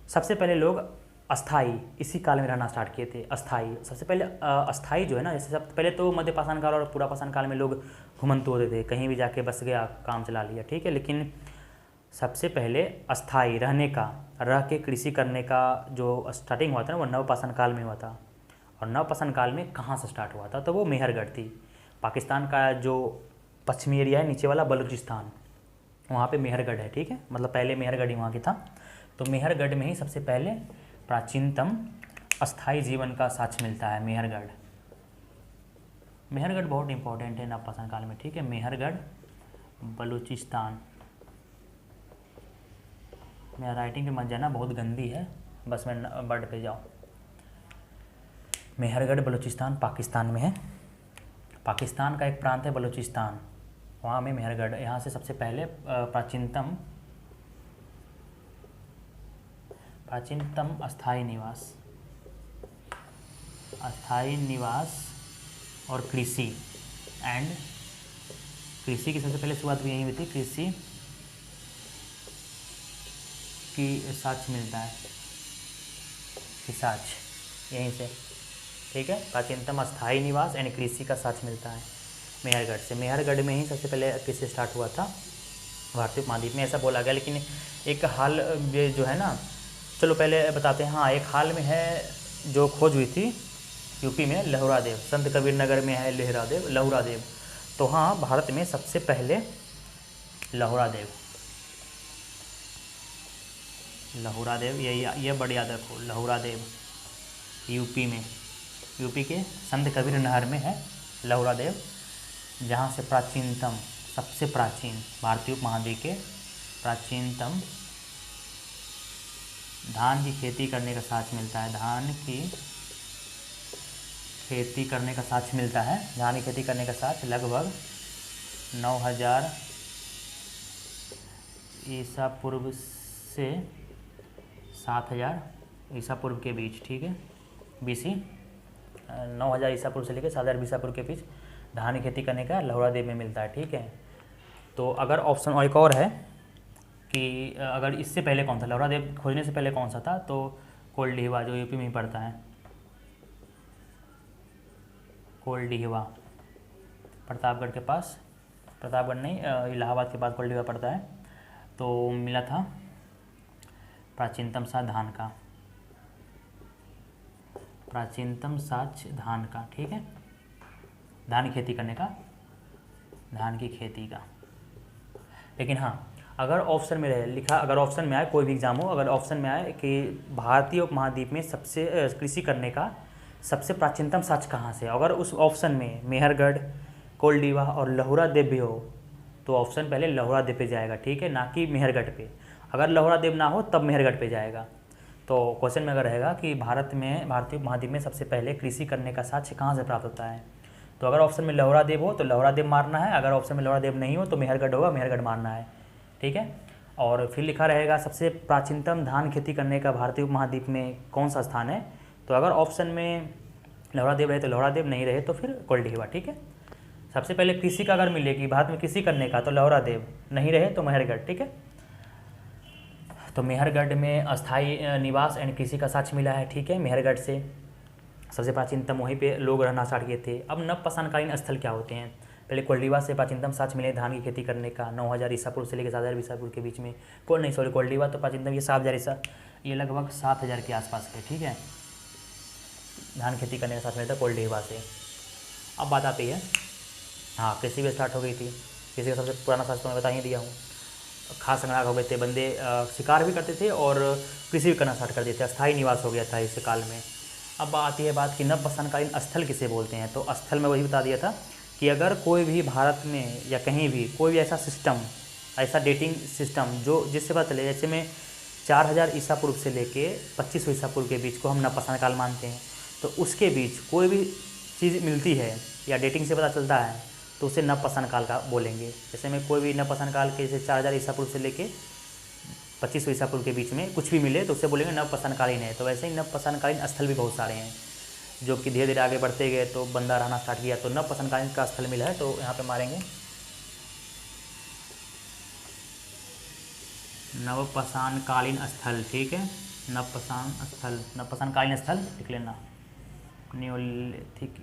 सबसे पहले लोग अस्थाई इसी काल में रहना स्टार्ट किए थे। अस्थाई सबसे पहले अस्थाई जो है ना, जैसे सबसे पहले तो मध्य पाषाण काल और पूरा पाषाण काल में लोग घुमंतु होते थे, कहीं भी जाके बस गया, काम चला लिया, ठीक है। लेकिन सबसे पहले अस्थाई रहने का, रह के कृषि करने का जो स्टार्टिंग हुआ था ना, वो नवपाषाण काल में हुआ था। और नवपाषाण काल में कहाँ से स्टार्ट हुआ था? तो वो मेहरगढ़ थी। पाकिस्तान का जो पश्चिमी एरिया है नीचे वाला, बलूचिस्तान, वहाँ पे मेहरगढ़ है, ठीक है। मतलब पहले मेहरगढ़ ही वहाँ की था। तो मेहरगढ़ में ही सबसे पहले प्राचीनतम अस्थाई जीवन का साक्ष्य मिलता है। मेहरगढ़ बहुत इंपॉर्टेंट है नवपाषाण काल में, ठीक है। मेहरगढ़ बलूचिस्तान, मेरा राइटिंग पे मत जाना, बहुत गंदी है, बस मैं वर्ड पे जाओ। मेहरगढ़ बलूचिस्तान पाकिस्तान में है। पाकिस्तान का एक प्रांत है बलूचिस्तान, वहाँ में मेहरगढ़। यहाँ से सबसे पहले प्राचीनतम अस्थाई निवास और कृषि की सबसे पहले शुरुआत भी यहीं हुई थी। कृषि की साक्ष्य मिलता है, कि साक्ष्य यहीं से, ठीक है। प्राचीनतम अस्थाई निवास यानी कृषि का साक्ष्य मिलता है मेहरगढ़ से। मेहरगढ़ में ही सबसे पहले कृषि स्टार्ट हुआ था भारतीय उपमहाद्वीप में, ऐसा बोला गया। लेकिन एक हाल ये जो है ना, चलो पहले बताते हैं। हाँ, एक हाल में है जो खोज हुई थी यूपी में, लहुरादेव, संत कबीर नगर में है लहुरादेव। तो हाँ, भारत में सबसे पहले लहुरादेव, ये बड़ी याद रखो, लहुरादेव यूपी में, यूपी के संत कबीर नहर में है लहुरादेव, जहाँ से प्राचीनतम, सबसे प्राचीन भारतीय उपमहाद्वीप के प्राचीनतम धान की खेती करने का साक्ष्य मिलता है। धान की खेती करने का साक्ष्य मिलता है। धान की खेती करने का साक्ष्य लगभग 9000 ईसा पूर्व से 7000 ईसा पूर्व के बीच, ठीक है, बीसी 9000 ईसा पूर्व से लेकर 7000 ईसा पूर्व के बीच धान की खेती करने का लहुरादेव में मिलता है, ठीक है। तो अगर ऑप्शन और एक और है कि अगर इससे पहले कौन था, लहुरादेव खोजने से पहले कौन सा था, तो कोल्डिहवा, जो यूपी में ही पड़ता है, कोल्डिहवा, प्रतापगढ़ के पास, प्रतापगढ़ नहीं, इलाहाबाद के पास कोल्डिहवा पड़ता है। तो मिला था प्राचीनतम साक्ष्य धान का, ठीक है, धान की खेती करने का, धान की खेती का। लेकिन हाँ, अगर ऑप्शन में रहे लिखा, अगर ऑप्शन में आए, कोई भी एग्जाम हो, अगर ऑप्शन में आए कि भारतीय उपमहाद्वीप में सबसे कृषि करने का सबसे प्राचीनतम साक्ष्य कहाँ से, अगर उस ऑप्शन में मेहरगढ़, कोल्डिहवा और लहुरादेव भी हो, तो ऑप्शन पहले लहुरादेव पे जाएगा, ठीक है, ना कि मेहरगढ़ पे। अगर लहुरादेव ना हो तब मेहरगढ़ पे जाएगा। तो क्वेश्चन में अगर रहेगा कि भारतीय उपमहाद्वीप में सबसे पहले कृषि करने का साक्ष्य कहाँ से प्राप्त होता है, तो अगर ऑप्शन में लहुरादेव हो तो लहुरादेव मारना है, अगर ऑप्शन में लहुरादेव नहीं हो तो मेहरगढ़ होगा, मेहरगढ़ मारना है, ठीक है। और फिर लिखा रहेगा सबसे प्राचीनतम धान खेती करने का भारतीय उपमहाद्वीप में कौन सा स्थान है, तो अगर ऑप्शन में लहुरादेव रहे तो लहुरादेव, नहीं रहे तो फिर कोल्डिहवा, ठीक है। सबसे पहले कृषि का अगर मिलेगी भारत में कृषि करने का तो लहुरादेव, नहीं रहे तो मेहरगढ़, ठीक है। तो मेहरगढ़ में अस्थाई निवास एंड कृषि का साक्ष्य मिला है, ठीक है, मेहरगढ़ से सबसे प्राचीनतम वहीं पे लोग रहना स्टार्ट किए थे। अब नवपाषाणकालीन स्थल क्या होते हैं, पहले कोल्डिहवा से प्राचीनतम साक्ष्य मिले धान की खेती करने का 9000 ईसा पूर्व से लेकर 7000 ईसा पूर्व के बीच में, कोल्डिहवा तो प्राचीनतम ये 7000 ईसा, ये लगभग 7000 के आसपास है, ठीक है, धान खेती करने का साक्ष्य मिलता है कोल्डिहवा से। अब बात आती है, हाँ, कृषि भी स्टार्ट हो गई थी। कृषि का सबसे पुराना साक्ष्य तो मैं बता ही दिया हूँ। खास संग्राहक हो गए थे बंदे, शिकार भी करते थे और कृषि भी करना स्टार्ट कर देते थे, अस्थायी निवास हो गया था इस काल में। अब आती है बात कि नवपाषाणकालीन स्थल किसे बोलते हैं, तो स्थल में वही बता दिया था कि अगर कोई भी भारत में या कहीं भी कोई भी ऐसा सिस्टम, ऐसा डेटिंग सिस्टम जो जिससे पता चले, जैसे में 4000 ईसा पूर्व से लेके 2500 ईसा पूर्व के बीच को हम नवपाषाण काल मानते हैं, तो उसके बीच कोई भी चीज़ मिलती है या डेटिंग से पता चलता है तो उसे नवपाषाण काल का बोलेंगे। जैसे में कोई भी नवपाषाण काल के जैसे 4000 ईसा पूर्व से लेके 2500 ईसा पूर्व के बीच में कुछ भी मिले तो उसे बोलेंगे नवपाषाणकालीन है। तो वैसे ही नवपाषाणकालीन स्थल भी बहुत सारे हैं जो कि धीरे धीरे आगे बढ़ते गए तो बंदा रहना स्टार्ट किया, तो नवपाषाणकालीन का स्थल मिला है, तो यहाँ पे मारेंगे नवपाषाणकालीन स्थल, ठीक है, नवपाषाणकालीन स्थल लिख लेना, न्यूलिथिक,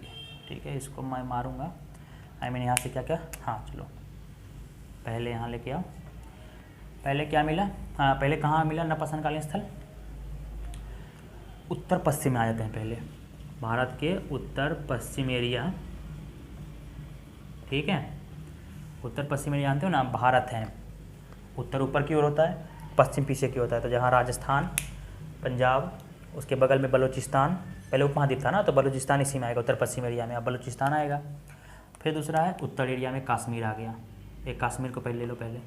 ठीक है, इसको मैं मारूंगा। आई मीन यहाँ से क्या क्या, हाँ चलो पहले यहाँ लेके आओ। पहले क्या मिला, हाँ पहले कहाँ मिला नवपाषाणकालीन स्थल, उत्तर पश्चिम में आ जाते हैं पहले, भारत के उत्तर पश्चिम एरिया, ठीक है, उत्तर पश्चिम एरिया जानते हो ना, भारत है, उत्तर ऊपर की ओर होता है, पश्चिम पीछे की होता है। तो जहाँ राजस्थान, पंजाब, उसके बगल में बलूचिस्तान, पहले उपमहाद्वीप था ना तो बलूचिस्तान इसी में आएगा, उत्तर पश्चिम एरिया में अब बलूचिस्तान आएगा। फिर दूसरा है उत्तर एरिया में कश्मीर आ गया, एक कश्मीर को पहले ले लो, पहले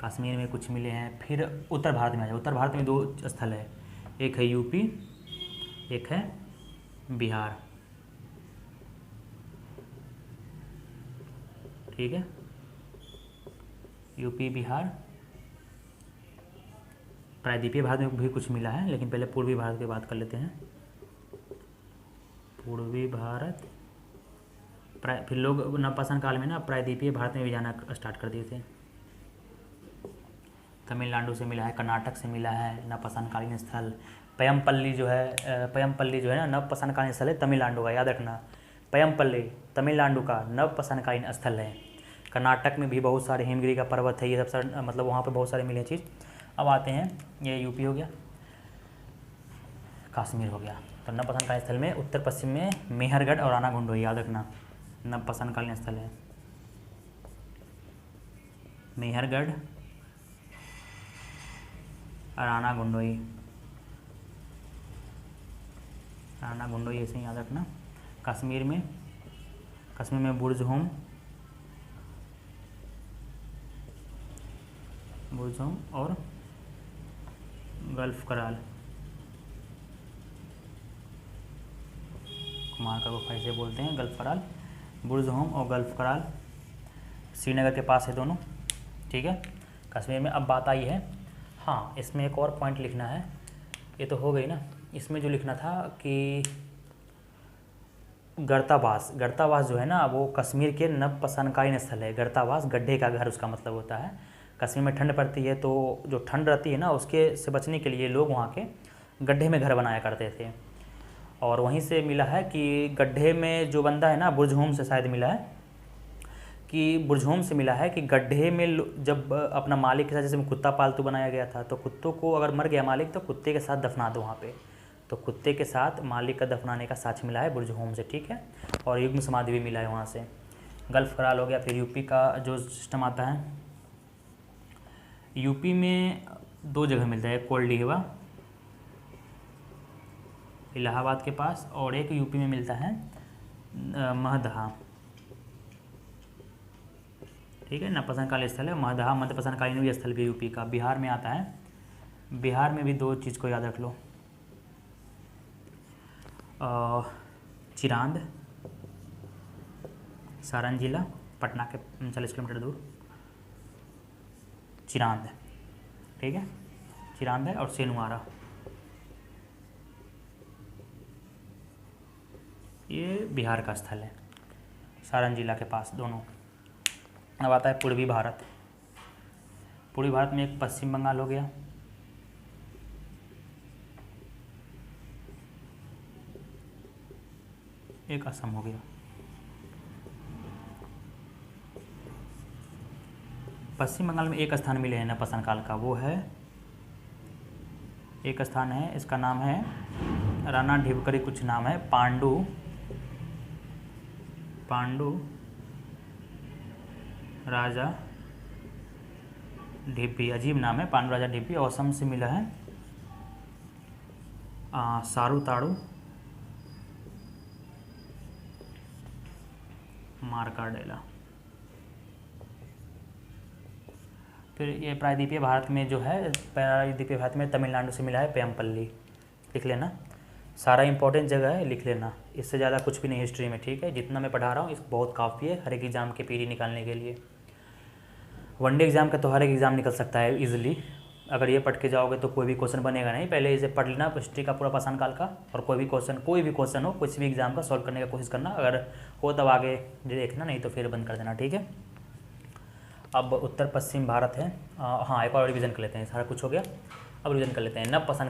कश्मीर में कुछ मिले हैं। फिर उत्तर भारत में आ जाए। उत्तर भारत में 2 स्थल है, एक है यूपी, एक है बिहार। ठीक है, यूपी बिहार। प्रायद्वीपीय भारत में भी कुछ मिला है, लेकिन पहले पूर्वी भारत की बात कर लेते हैं। पूर्वी भारत, फिर लोग नवपाषाण काल में ना प्रायद्वीपीय भारत में भी जाना स्टार्ट कर दिए थे। तमिलनाडु से मिला है, कर्नाटक से मिला है नवपाषाणकालीन स्थल। पयमपल्ली जो है ना नवपाषाणकालीन स्थल है तमिलनाडु का, याद रखना। पयमपल्ली तमिलनाडु का नवपाषाणकालीन स्थल है। कर्नाटक में भी बहुत सारे हिमगिरी का पर्वत है, ये सब मतलब वहाँ पे बहुत सारे मिले चीज़। अब आते हैं, ये यूपी हो गया, कश्मीर हो गया। तो नवपाषाणकालीन स्थल में उत्तर पश्चिम में मेहरगढ़ और राना गुंडोई, याद रखना नवपाषाणकालीन स्थल है। मेहरगढ़, राना गुंडोई, राना गुंडोई ऐसे ही याद रखना। कश्मीर में बुर्जहोम और गल्फ कराल, कुमार का गुफा इसे बोलते हैं, गल्फ कराल, बुर्जहोम और गल्फ कराल श्रीनगर के पास है दोनों। ठीक है, कश्मीर में। अब बात आई है, हाँ इसमें एक और पॉइंट लिखना है, ये तो हो गई ना। इसमें जो लिखना था कि गर्तावास जो है ना वो कश्मीर के नवपाषाणकालीन स्थल है। गर्तावास गड्ढे का घर उसका मतलब होता है। कश्मीर में ठंड पड़ती है, तो जो ठंड रहती है ना उसके से बचने के लिए लोग वहाँ के गड्ढे में घर बनाया करते थे। और वहीं से मिला है कि गड्ढे में जो बंदा है ना, बुर्जहोम से शायद मिला है, कि बुर्जहोम से मिला है कि गड्ढे में जब अपना मालिक के साथ, जैसे कुत्ता पालतू बनाया गया था, तो कुत्तों को अगर मर गया मालिक तो कुत्ते के साथ दफना दो वहाँ पे। तो कुत्ते के साथ मालिक का दफनाने का साक्ष्य मिला है बुर्जहोम से। ठीक है, और युग्म समाधि भी मिला है वहाँ से। गल्फ कराल हो गया। फिर यूपी का जो सिस्टम आता है, यूपी में 2 जगह मिलता है, एक कोल्डीहवा इलाहाबाद के पास, और एक यूपी में मिलता है महदहा। ठीक है, नवपाषाणकालीन स्थल है महदहा, मध्यपाषाणकालीन स्थल भी यूपी का। बिहार में आता है, बिहार में भी 2 चीज़ को याद रख लो, चिरांद, सारण जिला, पटना के 40 किलोमीटर दूर चिरांद। ठीक है, चिरांद है, और सेनुआरा, ये बिहार का स्थल है, सारण जिला के पास दोनों। अब आता है पूर्वी भारत। पूर्वी भारत में एक पश्चिम बंगाल हो गया, एक असम हो गया। पश्चिम बंगाल में एक स्थान मिले हैं नवपाषाण काल का, वो है, एक स्थान है, इसका नाम है राणा ढिबकरी, कुछ नाम है, पांडु राजा ढिब्बी, अजीब नाम है, पांडु राजा ढिब्बी। और असम से मिला है सारू ताड़ू मार्काडेला। फिर ये प्रायद्वीपीय भारत में जो है, प्रायद्वीपीय भारत में तमिलनाडु से मिला है पेमपल्ली, लिख लेना। सारा इंपॉर्टेंट जगह है, लिख लेना, इससे ज़्यादा कुछ भी नहीं हिस्ट्री में। ठीक है, जितना मैं पढ़ा रहा हूँ इस बहुत काफ़ी है हर एक एग्ज़ाम के पीरी निकालने के लिए। वनडे एग्ज़ाम का तो हर एक एग्ज़ाम निकल सकता है इजीली, अगर ये पढ़ के जाओगे तो कोई भी क्वेश्चन बनेगा नहीं। पहले इसे पढ़ लेना हिस्ट्री का पूरा पाषाण काल का, और कोई भी क्वेश्चन हो किसी भी एग्ज़ाम का सॉल्व करने का कोशिश करना, अगर हो तब आगे देखना, नहीं तो फिर बंद कर देना। ठीक है, अब उत्तर पश्चिम भारत है। हाँ, एक और रिवीजन कर लेते हैं, सारा कुछ हो गया, अब रिवीजन कर लेते हैं। नवपाषाण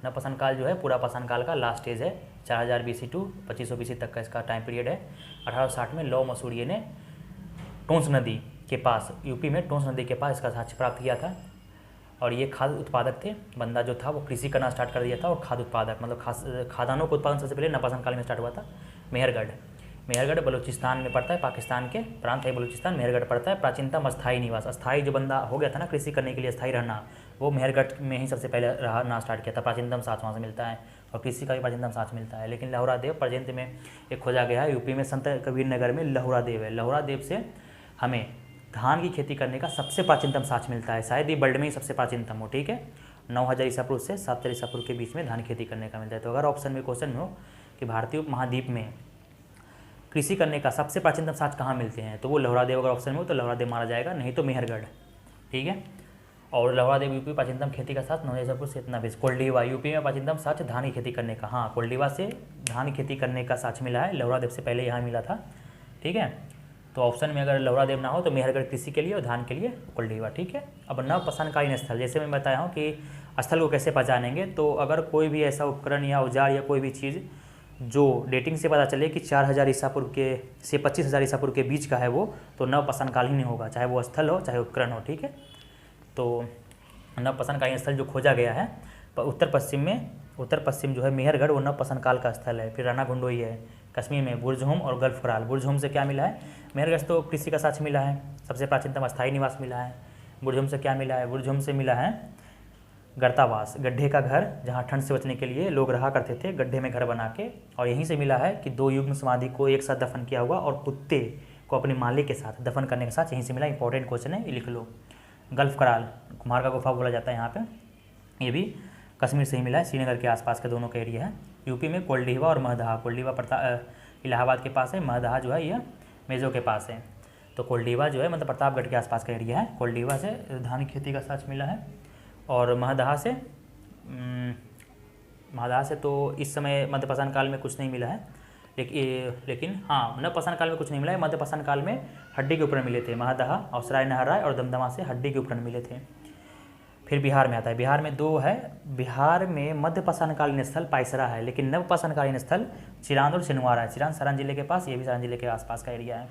नवपाषाण काल जो है पूरा पाषाण काल का लास्ट स्टेज है। 4000 BC टू 2500 BC तक का इसका टाइम पीरियड है। 1860 में लौ मसूरिये ने टोंस नदी के पास, यूपी में टोंस नदी के पास इसका साक्ष्य प्राप्त किया था। और ये खाद्य उत्पादक थे, बंदा जो था वो कृषि करना स्टार्ट कर दिया था, और खाद्य उत्पादक मतलब खाद्यान्नों का उत्पादन सबसे पहले नवपाषाण काल में स्टार्ट हुआ था। मेहरगढ़ बलूचिस्तान में पड़ता है, पाकिस्तान के प्रांत है बलूचिस्तान, मेहरगढ़ पड़ता है। प्राचीनतम अस्थायी निवास, अस्थायी जो बंदा हो गया था ना कृषि करने के लिए अस्थायी रहना, वो मेहरगढ़ में ही सबसे पहले रहना स्टार्ट किया था। प्राचीनतम साक्ष्य वहाँ से मिलता है, और कृषि का भी प्राचीनतम साक्ष्य मिलता है। लेकिन लहुरा देव प्रेजेंट में एक खोजा गया है यूपी में, संत कबीर नगर में लहुरा देव है। लहुरा देव से हमें धान की खेती करने का सबसे प्राचीनतम साक्ष्य मिलता है। शायद ये वर्ल्ड में ही सबसे प्राचीनतम हो, ठीक है। 9000 ईसा पूर्व से 7000 ईसा पूर्व के बीच में धान खेती करने का मिलता है। तो अगर ऑप्शन में क्वेश्चन में हो कि भारतीय उपमहाद्वीप में कृषि करने का सबसे प्राचीनतम साक्ष्य कहाँ मिलते हैं, तो वो लोहरादेव अगर ऑप्शन में हो तो लोहरादेव माना जाएगा, नहीं तो मेहरगढ़, ठीक है। और लोहरादेव यूपी प्राचीनतम खेती का साक्ष्य 9000 पूर्व से इतना बेस। कोल्डीवा यूपी में प्राचीनतम साक्ष्य धान की खेती करने का, हाँ कोल्डीवा से धान की खेती करने का साक्ष्य मिला है, लोहरादेव से पहले यहाँ मिला था, ठीक है। तो ऑप्शन में अगर लोहरादेव ना हो तो मेहरगढ़ कृषि के लिए और धान के लिए कोल्डीवा, ठीक है। अब नवपसानकालीन स्थल, जैसे मैं बताया हूँ कि स्थल को कैसे पहचानेंगे, तो अगर कोई भी ऐसा उपकरण या औजार या कोई भी चीज़ जो डेटिंग से पता चले कि 4000 ईसा पूर्व के से 25000 ईसा पूर्व के बीच का है वो, तो नवपसानकालीन ही होगा, चाहे वो स्थल हो चाहे उपकरण हो, ठीक है। तो नवपसानकालीन स्थल जो खोजा गया है उत्तर पश्चिम जो है मेहरगढ़, वो नवपसानकाल का स्थल है। फिर राना गुंडोई है कश्मीर में, बुर्जहोम और गल्फ कराल। बुर्जहोम से क्या मिला है, मेहरगढ़ तो कृषि का साक्ष्य मिला है, सबसे प्राचीनतम अस्थायी निवास मिला है। बुर्जहोम से क्या मिला है, बुर्जहोम से मिला है गर्तावास, गड्ढे का घर, जहाँ ठंड से बचने के लिए लोग रहा करते थे गड्ढे में घर बना के। और यहीं से मिला है कि 2 युग्म समाधि को एक साथ दफन किया हुआ और कुत्ते को अपने मालिक के साथ दफन करने के साथ, यहीं से मिला। इंपॉर्टेंट क्वेश्चन है, ये लिख लो। गल्फ कराल कुम्हार का गुफा बोला जाता है यहाँ पे, ये भी कश्मीर से ही मिला है, श्रीनगर के आसपास के दोनों का एरिया है। यूपी में कोल्डीवा और महदहा, कोल्डीवा इलाहाबाद के पास है, महदहा जो है ये मेजो के पास है। तो कोल्डीवा जो है मतलब प्रतापगढ़ के आसपास का एरिया है। कोल्डीवा से धान की खेती का साक्ष्य मिला है, और महदहा से तो इस समय मध्यपाषाण काल में कुछ नहीं मिला है, लेकिन हाँ नवपाषाण काल में कुछ नहीं मिला है। मध्यपाषाण काल में हड्डी के उपकरण मिले थे, महदहा और सराय नहराय और दमदमा से हड्डी के उपकरण मिले थे। फिर बिहार में आता है, बिहार में 2 है। बिहार में मध्यपाषाणकालीन स्थल पायसरा है, लेकिन नवपाषाणकालीन स्थल चिरांद और छिंदवाड़ा है। चिरांद सारण जिले के पास, ये भी सारण जिले के आसपास का एरिया है।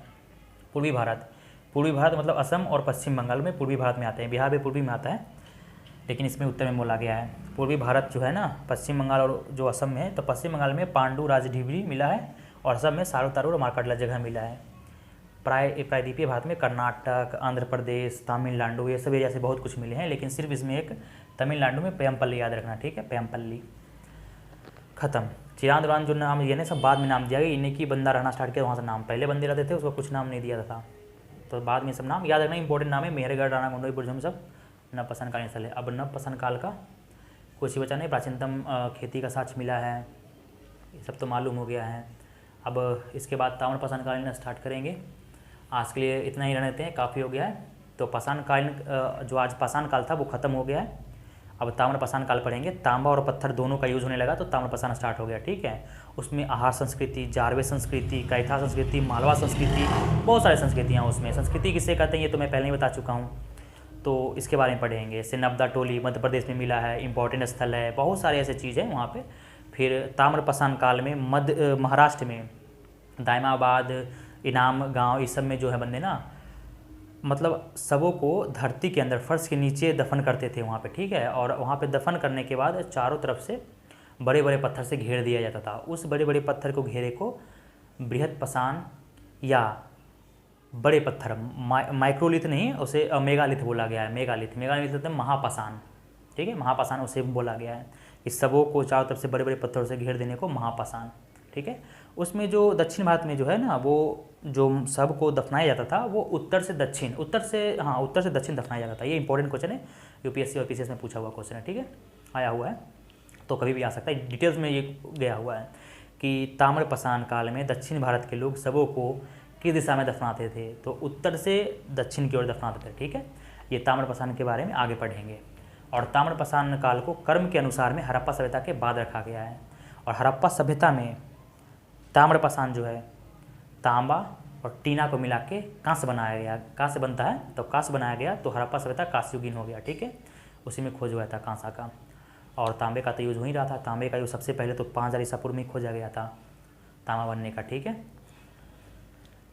पूर्वी भारत मतलब असम और पश्चिम बंगाल में पूर्वी भारत में आते हैं। बिहार में पूर्वी में आता है, लेकिन इसमें उत्तर में बोला गया है। पूर्वी भारत जो है ना, पश्चिम बंगाल और जो असम में है, तो पश्चिम बंगाल में पांडु राजढीबरी मिला है, और असम में सारू तारू और मारकटला जगह मिला है। प्रायद्वीपीय भारत में कर्नाटक, आंध्र प्रदेश, तमिलनाडु, ये सब एरिया से बहुत कुछ मिले हैं, लेकिन सिर्फ इसमें एक तमिलनाडु में पेयमपल्ली याद रखना, ठीक है, पेयमपल्ली। खत्म। चिरांद उरान जो नाम ये ना सब बाद में नाम दिया गया, इन्हें की बंदा रहना स्टार्ट किया, वहाँ से नाम पहले बंदे रहते थे, उसको कुछ नाम नहीं दिया था, तो बाद में सब नाम याद रखना। इंपॉर्टेंट नाम है, मेहरगढ़, राणा गुंडोई, बुर्जहोम सब नवपाषाणकालीन स्थल है। अब नवपाषाण काल का कुछ ही बचा नहीं, प्राचीनतम खेती का साक्ष्य मिला है, ये सब तो मालूम हो गया है। अब इसके बाद ताम्रपाषाणकालीन स्टार्ट करेंगे। आज के लिए इतना ही रहने देते हैं, काफ़ी हो गया है। तो पाषाणकालीन जो आज पाषाण काल था वो खत्म हो गया है, अब ताम्रपाषाण काल पढ़ेंगे। तांबा और पत्थर दोनों का यूज़ होने लगा तो ताम्रपाषाण स्टार्ट हो गया, ठीक है। उसमें आहार संस्कृति, जारवे संस्कृति, कैथा संस्कृति, मालवा संस्कृति, बहुत सारी संस्कृतियाँ उसमें। संस्कृति किसे कहते हैं ये तो मैं पहले ही बता चुका हूँ, तो इसके बारे में पढ़ेंगे। जैसे नबदा टोली मध्य प्रदेश में मिला है, इंपॉर्टेंट स्थल है, बहुत सारे ऐसे चीज़ हैं वहाँ पे। फिर ताम्रपाषाण काल में महाराष्ट्र में दायमाबाद, इनाम गांव, इस सब में जो है बंदे ना मतलब सबों को धरती के अंदर फर्श के नीचे दफन करते थे वहाँ पे, ठीक है। और वहाँ पे दफन करने के बाद चारों तरफ से बड़े बड़े पत्थर से घेर दिया जाता था। उस बड़े बड़े पत्थर को घेरे को बृहत पाषाण या बड़े पत्थर, माइक्रोलिथ नहीं, उसे मेगालिथ बोला गया है। मेगालिथ मतलब महापाषाण, ठीक है, महापाषाण उसे बोला गया है। इस सबों को चारों तरफ से बड़े बड़े पत्थरों से घेर देने को महापाषाण, ठीक है। उसमें जो दक्षिण भारत में जो है ना, वो जो सब को दफनाया जाता था वो उत्तर से दक्षिण दफनाया जाता था। ये इंपॉर्टेंट क्वेश्चन है, यूपीएससी और पीसीएस में पूछा हुआ क्वेश्चन है, ठीक है, आया हुआ है, तो कभी भी आ सकता है। डिटेल्स में ये गया हुआ है कि ताम्रपाषाण काल में दक्षिण भारत के लोग सबों को किस दिशा में दफनाते थे, तो उत्तर से दक्षिण की ओर दफनाते थे, ठीक है। ये ताम्रपाषाण के बारे में आगे पढ़ेंगे। और ताम्रपाषाण काल को कर्म के अनुसार में हड़प्पा सभ्यता के बाद रखा गया है। और हड़प्पा सभ्यता में ताम्रपाषाण जो है तांबा और टीना को मिला के कांस्य बनाया गया। कांस्य बनता है तो कांस्य बनाया गया, तो हड़प्पा सभ्यता कांस्ययुगीन हो गया, ठीक है। उसी में खोज हुआ था कांसा का, और तांबे का तो यूज़ हो ही रहा था। तांबे का यूज़ सबसे पहले तो 5000 ईसा पूर्व में खोजा गया था तांबा बनने का, ठीक है।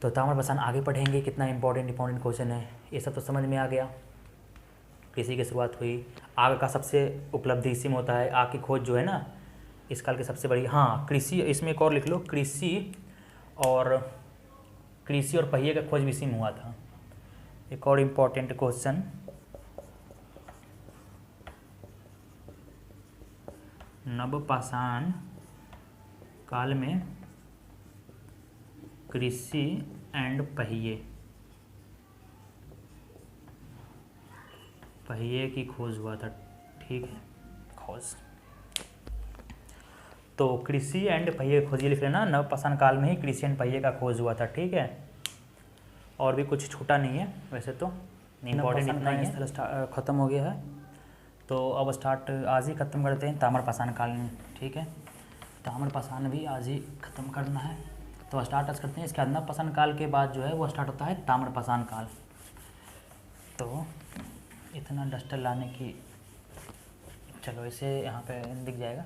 तो ताम्रपाषाण आगे पढ़ेंगे, कितना इंपॉर्टेंट क्वेश्चन है, ये सब तो समझ में आ गया। कृषि की शुरुआत हुई, आग का सबसे उपलब्धि इसी में होता है। आग की खोज जो है ना इस काल की सबसे बड़ी, हाँ कृषि, इसमें एक और लिख लो, कृषि और पहिए का खोज भी इसी में हुआ था। एक और इम्पॉर्टेंट क्वेश्चन, नवपाषाण काल में कृषि एंड पहिए पहिए की खोज हुआ था, ठीक है, खोज। तो कृषि एंड पहिए खोज ये लिख लेना, नवपाषाण काल में ही कृषि एंड पहिए का खोज हुआ था, ठीक है। और भी कुछ छूटा नहीं है वैसे तो, इम्पोर्टेंट इतना ही है। स्थल खत्म हो गया है, तो अब स्टार्ट आज ही ख़त्म करते हैं ताम्रपाषाण काल में, ठीक है। ताम्रपाषाण भी आज ही ख़त्म करना है, तो स्टार्ट आज करते हैं। इसके बाद नवपाषाण काल के बाद जो है वो स्टार्ट होता है ताम्रपाषाण काल। तो इतना डस्टर लाने की, चलो इसे यहाँ पे दिख जाएगा।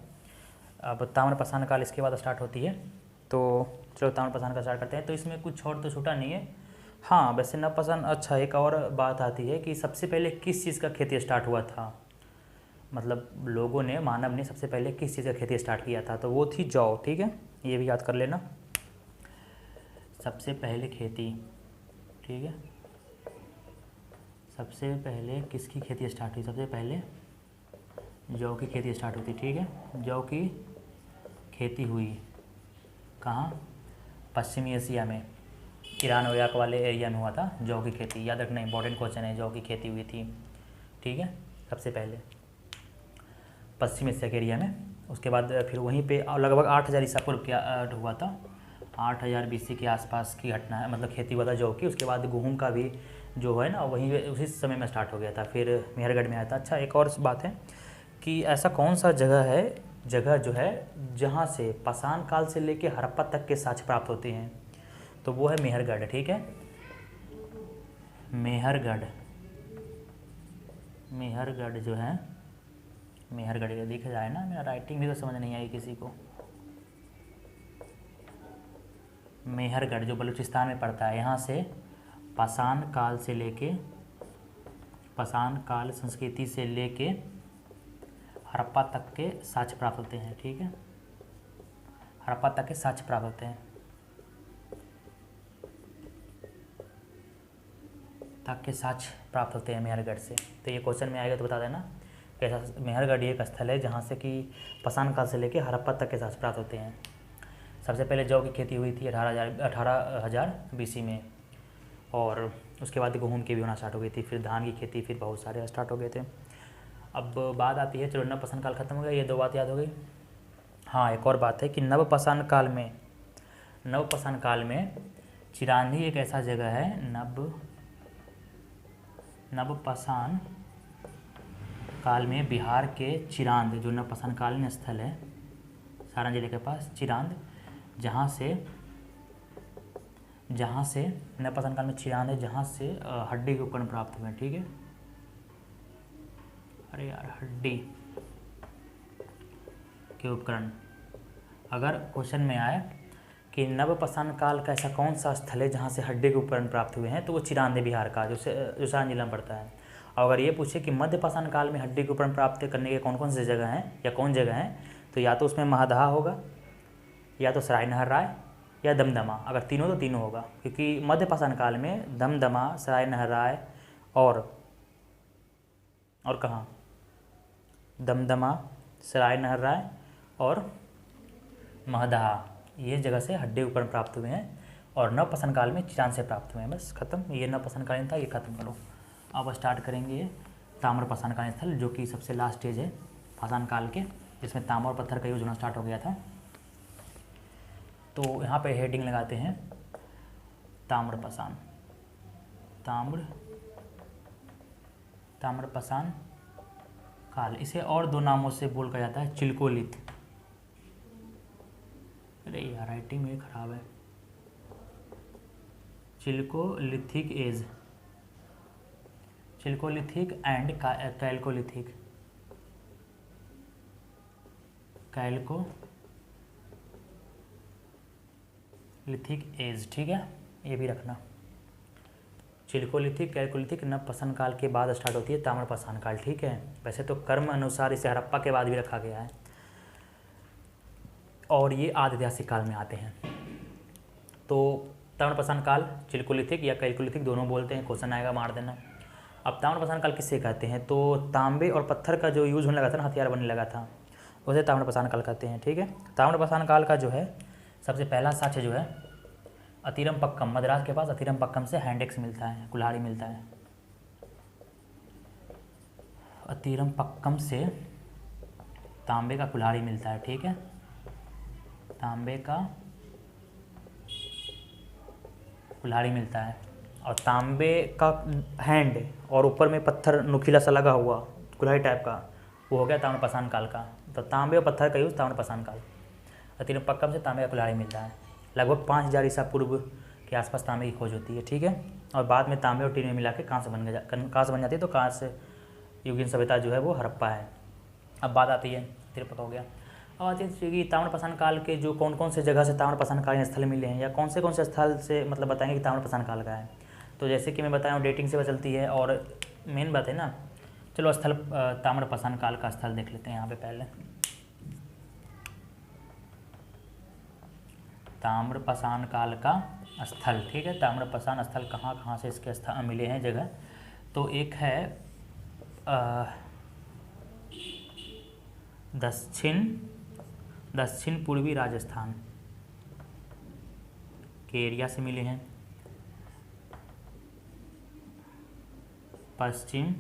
अब ताम्रपाषाण काल इसके बाद स्टार्ट होती है, तो चलो ताम्रपाषाण का स्टार्ट करते हैं। तो इसमें कुछ और तो छूटा नहीं है। हाँ वैसे नवपाषाण, अच्छा एक और बात आती है कि सबसे पहले किस चीज़ का खेती स्टार्ट हुआ था, मतलब लोगों ने, मानव ने सबसे पहले किस चीज़ का खेती स्टार्ट किया था, तो वो थी जौ, ठीक है, ये भी याद कर लेना। सबसे पहले खेती, ठीक है, सबसे पहले किसकी खेती स्टार्ट हुई, सबसे पहले जौ की खेती स्टार्ट हुई थी, ठीक है। जौ की खेती हुई कहाँ, पश्चिमी एशिया में, ईरान वगैरह वाले एरिया में हुआ था जौ की खेती, याद रखना, इंपॉर्टेंट क्वेश्चन है। जौ की खेती हुई थी, ठीक है, सबसे पहले पश्चिम एशिया के एरिया में। उसके बाद फिर वहीं पे लगभग 8000 ईसा पूर्व क्या हुआ था, 8000 BC के आसपास की घटना है, मतलब खेती हुआ था जौ की। उसके बाद गेहूँ का भी जो है ना वहीं उसी समय में स्टार्ट हो गया था, फिर मेहरगढ़ में आया था। अच्छा एक और बात है कि ऐसा कौन सा जगह जो है जहाँ से पाषाण काल से लेके हड़प्पा तक के साक्ष्य प्राप्त होते हैं, तो वो है मेहरगढ़, ठीक है। मेहरगढ़ जो है, मेहरगढ़ ये दिख जाए ना, मेरा राइटिंग भी तो समझ नहीं आई किसी को। मेहरगढ़ जो बलूचिस्तान में पड़ता है, यहाँ से पाषाण काल से लेके, पाषाण काल संस्कृति से लेके हड़प्पा तक के साक्ष्य प्राप्त होते हैं, ठीक है, हड़प्पा तक के साक्ष्य प्राप्त होते हैं, तक के साक्ष्य प्राप्त होते हैं मेहरगढ़ से। तो ये क्वेश्चन में आएगा तो बता देना कैसा। मेहरगढ़ एक स्थल है जहाँ से कि पाषाण काल से लेके हड़प्पा तक के साक्ष्य प्राप्त होते हैं। सबसे पहले जौ की खेती हुई थी 18,000 BC में, और उसके बाद गेहूँ की भी होना स्टार्ट हो गई थी, फिर धान की खेती, फिर बहुत सारे स्टार्ट हो गए थे। अब बात आती है, चलो नवपाषाण काल खत्म हो गया, ये दो बात याद हो गई। हाँ एक और बात है कि नवपाषाण काल में चिरांदी एक ऐसा जगह है, नवपाषाण काल में बिहार के चिरांद, जो नवपाषाण कालीन स्थल है सारण जिले के पास चिरांद, जहाँ से नवपाषाण काल में चिरांद है, जहाँ से हड्डी के उपकरण प्राप्त हुए हैं, ठीक है। अरे यार हड्डी के उपकरण, अगर क्वेश्चन में आए कि नवपाषाण काल का ऐसा कौन सा स्थल है जहाँ से हड्डी के उपकरण प्राप्त हुए हैं, तो वो चिरांद है बिहार का, जो सारण जिला में पड़ता है। और अगर ये पूछे कि मध्यपाषाण काल में हड्डी के उपकरण प्राप्त करने के कौन कौन से जगह हैं या कौन जगह हैं, तो या तो उसमें महदहा होगा, या तो सराय नहर राय, या दमदमा। अगर तीनों तो तीनों होगा, क्योंकि मध्यपाषाण काल में दमदमा, सराय नहर राय और कहाँ, दमदमा, सराय नहर राय और महदहा, ये जगह से हड्डी उपकरण प्राप्त हुए हैं, और नवपाषाण काल में चिरांद से प्राप्त हुए हैं। बस खत्म, ये नवपाषाण कालीन था, ये खत्म करो। अब स्टार्ट करेंगे ये ताम्रपाषाण कालीन स्थल, जो कि सबसे लास्ट स्टेज है पाषाण काल के, जिसमें तांबा और पत्थर का यूज होना स्टार्ट हो गया था। तो यहाँ पे हेडिंग लगाते हैं ताम्रपाषाण काल। इसे और दो नामों से बोल कर जाता है, चिल्कोलिथ। अरे यार राइटिंग मेरी खराब है। Chalcolithic age, chalcolithic and chalcolithic, chalcolithic age, ठीक है, ये भी रखना। चिल्कोलिथिक, कैल्कोलिथिक नवपाषाण काल के बाद स्टार्ट होती है ताम्रपाषाण काल, ठीक है। वैसे तो क्रम अनुसार इसे हड़प्पा के बाद भी रखा गया है, और ये आदि ऐतिहासिक काल में आते हैं। तो ताम्रपाषाण काल, चिल्कोलिथिक या कैल्कोलिथिक दोनों बोलते हैं, क्वेश्चन आएगा मार देना। अब ताम्रपाषाण काल किससे कहते हैं, तो तांबे और पत्थर का जो यूज़ होने लगा था ना, हथियार बनने लगा था, उसे ताम्रपाषाण काल कहते हैं, ठीक है। ताम्रपाषाण काल का जो है सबसे पहला साक्ष्य जो है अतिरमपक्कम, मद्रास के पास अतिरमपक्कम से हैंड एक्स मिलता है, कुल्हाड़ी मिलता है। अतीरम पक्कम से तांबे का कुल्हाड़ी मिलता है, ठीक है, तांबे का कुल्हाड़ी मिलता है, और तांबे का हैंड और ऊपर में पत्थर नुकीला सा लगा हुआ कुल्हाड़ी टाइप का, वो हो गया ताम्रपाषाण काल का। तो तांबे और पत्थर का यूज़ ताम्रपाषाण काल। अतीरम पक्कम से तांबे का कुल्हाड़ी मिलता है। लगभग 5000 ईसा पूर्व के आसपास तांबे की खोज होती है, ठीक है, और बाद में तांबे और टीन में मिला के कांस्य बन जाती है। तो कांस्य युगीन सभ्यता जो है वो हड़प्पा है। अब बात आती है तिरपक हो गया। अब आती है कि ताम्रपाषाण काल के जो कौन कौन से जगह से ताम्रपाषाण कालीन स्थल मिले हैं, या कौन से स्थल से मतलब बताएंगे कि ताम्रपाषाण काल का है। तो जैसे कि मैं बताया हूँ डेटिंग से पता चलती है, और मेन बात है ना, चलो स्थल ताम्रपाषाण काल का स्थल देख लेते हैं यहाँ पे पहले। ताम्रपाषाण काल का स्थल, ठीक है, ताम्रपाषाण स्थल कहाँ कहाँ से इसके स्थल मिले हैं जगह। तो एक है दक्षिण पूर्वी राजस्थान के एरिया से मिले हैं। पश्चिम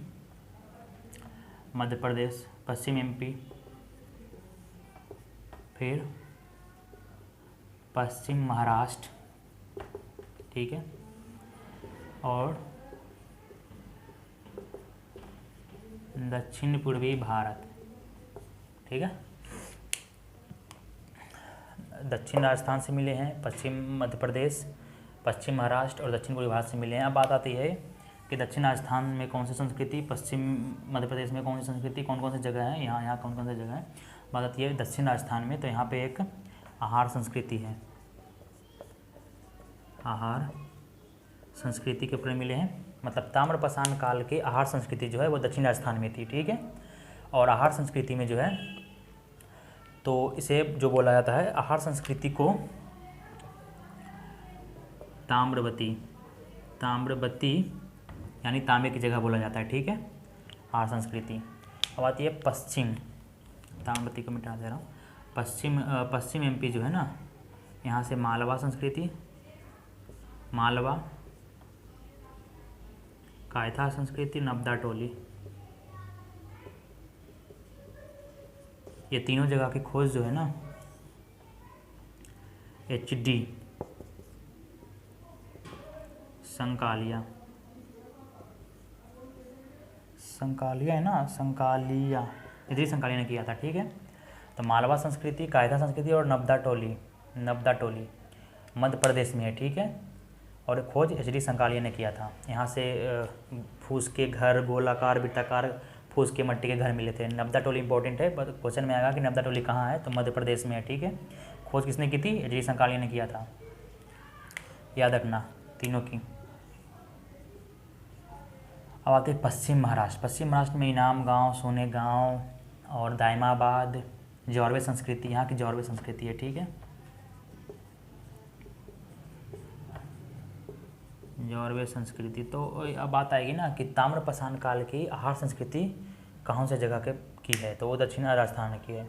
मध्य प्रदेश, पश्चिम एमपी, फिर पश्चिम महाराष्ट्र, ठीक है, और दक्षिण पूर्वी भारत, ठीक है। दक्षिण राजस्थान से मिले हैं, पश्चिम मध्य प्रदेश, पश्चिम महाराष्ट्र और दक्षिण पूर्वी भारत से मिले हैं। अब बात आती है कि दक्षिण राजस्थान में कौन सी संस्कृति, पश्चिम मध्य प्रदेश में कौन सी संस्कृति, कौन कौन सी जगह है, यहाँ कौन कौन सी जगह है। बात आती है दक्षिण राजस्थान में, तो यहाँ पे एक आहार संस्कृति है, आहार संस्कृति के ऊपर मिले हैं। मतलब ताम्रपाषाण काल के आहार संस्कृति जो है वो दक्षिण राजस्थान में थी, ठीक है। और आहार संस्कृति में जो है, तो इसे जो बोला जाता है आहार संस्कृति को ताम्रवती यानी तांबे की जगह बोला जाता है, ठीक है, आहार संस्कृति। अब आती है पश्चिम, ताम्रवती को मिटा दे रहा हूँ, पश्चिम एमपी जो है ना, यहाँ से मालवा संस्कृति, मालवा, कायथा संस्कृति, नब्दा टोली, ये तीनों जगह की खोज जो है ना HD संकालिया है ना, इधर संकालिया ने किया था, ठीक है। तो मालवा संस्कृति, कायथा संस्कृति और नब्दा टोली मध्य प्रदेश में है, ठीक है। और खोज HD संकालिया ने किया था। यहाँ से फूस के घर, गोलाकार वृत्ताकार फूस के मट्टी के घर मिले थे। नब्दा टोली इंपॉर्टेंट है, क्वेश्चन में आएगा कि नब्दा टोली कहाँ है, तो मध्य प्रदेश में है, ठीक है। खोज किसने की थी, HD संकालिया ने किया था, याद रखना तीनों की। अब आते हैं पश्चिम महाराष्ट्र में इनाम गांव, सोने गांव और दायमाबाद, जौरवे संस्कृति, यहाँ की जौरवे संस्कृति है, ठीक है, जौरवे संस्कृति। तो अब बात आएगी ना कि ताम्रपाषाण काल की आहार संस्कृति कौन से जगह की है, तो वो दक्षिण राजस्थान की है।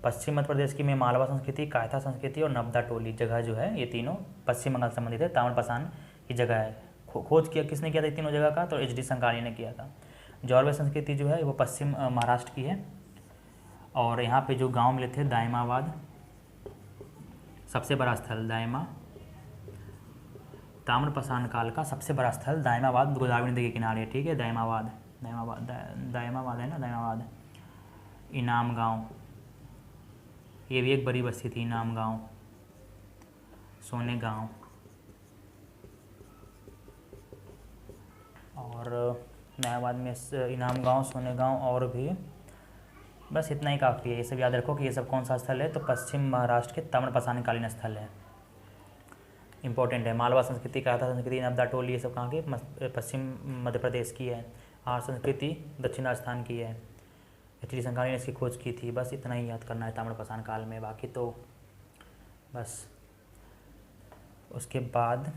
पश्चिम मध्य प्रदेश की में मालवा संस्कृति, कायथा संस्कृति और नब्दा टोली जगह जो है, ये तीनों पश्चिम बंगाल से संबंधित है, ताम्रपाषाण की जगह है। खोज किया किसने किया था तीनों जगह का, तो HD संकालिया ने किया था। जौरवे संस्कृति जो है वो पश्चिम महाराष्ट्र की है। और यहाँ पे जो गांव मिले थे, दायमाबाद सबसे बड़ा स्थल, ताम्रपाषाण काल का सबसे बड़ा स्थल दायमाबाद गोदावरी नदी के किनारे, ठीक है, दायमाबाद है ना, दायमाबाद। इनाम गांव, ये भी एक बड़ी बस्ती थी, इनाम गांव, सोने गांव, और दायमाबाद में इनाम गांव, सोने गांव, और भी बस इतना ही काफ़ी है। ये सब याद रखो कि ये सब कौन सा स्थल है, तो पश्चिम महाराष्ट्र के ताम्रपाषाण कालीन स्थल है, इंपॉर्टेंट है। मालवा संस्कृति, कायथा संस्कृति, नब्दा टोली, ये सब कहाँ के, पश्चिम मध्य प्रदेश की है। आहार संस्कृति दक्षिण राजस्थान की है। HD संकालिया ने इसकी खोज की थी। बस इतना ही याद करना है ताम्रपाषाण काल में, बाकी तो बस उसके बाद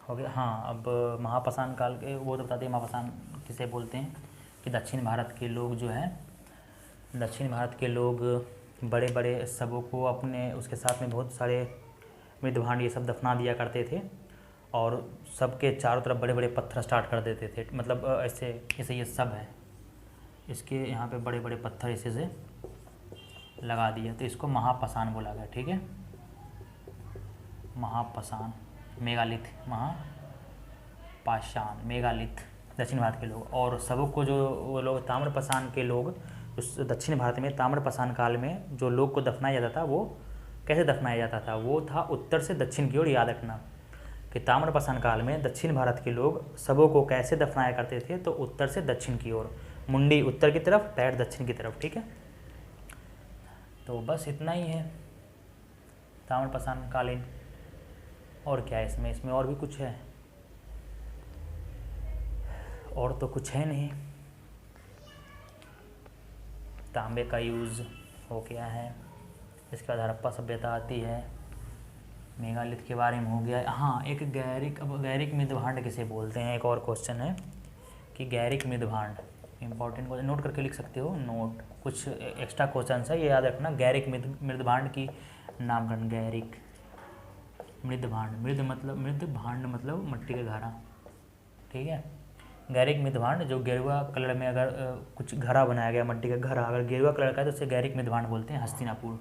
हो गया। हाँ, अब महापाषाण काल के वो तो बता दिए, महापाषाण किसे बोलते हैं, कि दक्षिण भारत के लोग जो है, दक्षिण भारत के लोग बड़े बड़े शवों को अपने उसके साथ में बहुत सारे मृत भांड ये सब दफना दिया करते थे, और सबके चारों तरफ बड़े बड़े पत्थर स्टार्ट कर देते थे। मतलब ऐसे ये सब है, इसके यहाँ पे बड़े बड़े पत्थर इसे से लगा दिए, तो इसको महापाषाण बोला गया। ठीक है, महापाषाण, मेगालिथ, महापाषाण, मेगालिथ, दक्षिण भारत के लोग। और सबों को जो वो लोग ताम्रपाषाण के लोग, उस दक्षिण भारत में ताम्रपाषाण काल में जो लोग को दफनाया जाता था, वो कैसे दफनाया जाता था? वो था उत्तर से दक्षिण की ओर। याद रखना कि ताम्रपाषाण काल में दक्षिण भारत के लोग सबों को कैसे दफनाया करते थे, तो उत्तर से दक्षिण की ओर, मुंडी उत्तर की तरफ, पैर दक्षिण की तरफ। ठीक है, तो बस इतना ही है ताम्रपाषाण कालीन। और क्या है इसमें और भी कुछ है? और तो कुछ है नहीं। तांबे का यूज़ हो गया है। इसके बाद हड़प्पा सभ्यता आती है। मेगालिथ के बारे में हो गया। हाँ, एक गैरिक, अब गैरिक मृदभांड किसे बोलते हैं, एक और क्वेश्चन है कि गैरिक मृदभांड, इंपॉर्टेंट क्वेश्चन, नोट करके लिख सकते हो, नोट, कुछ एक्स्ट्रा क्वेश्चन है ये याद रखना। गैरिक मृदभांड की नामकरण, गैरिक मृदभांड, मृदभांड मतलब मट्टी का घड़ा। ठीक है, गैरिक मृदभांड जो गेरुआ कलर में, अगर कुछ घड़ा बनाया गया, मट्टी का घड़ा अगर गेरुआ कलर का है तो उसे गैरिक मृदभांड बोलते हैं। हस्तिनापुर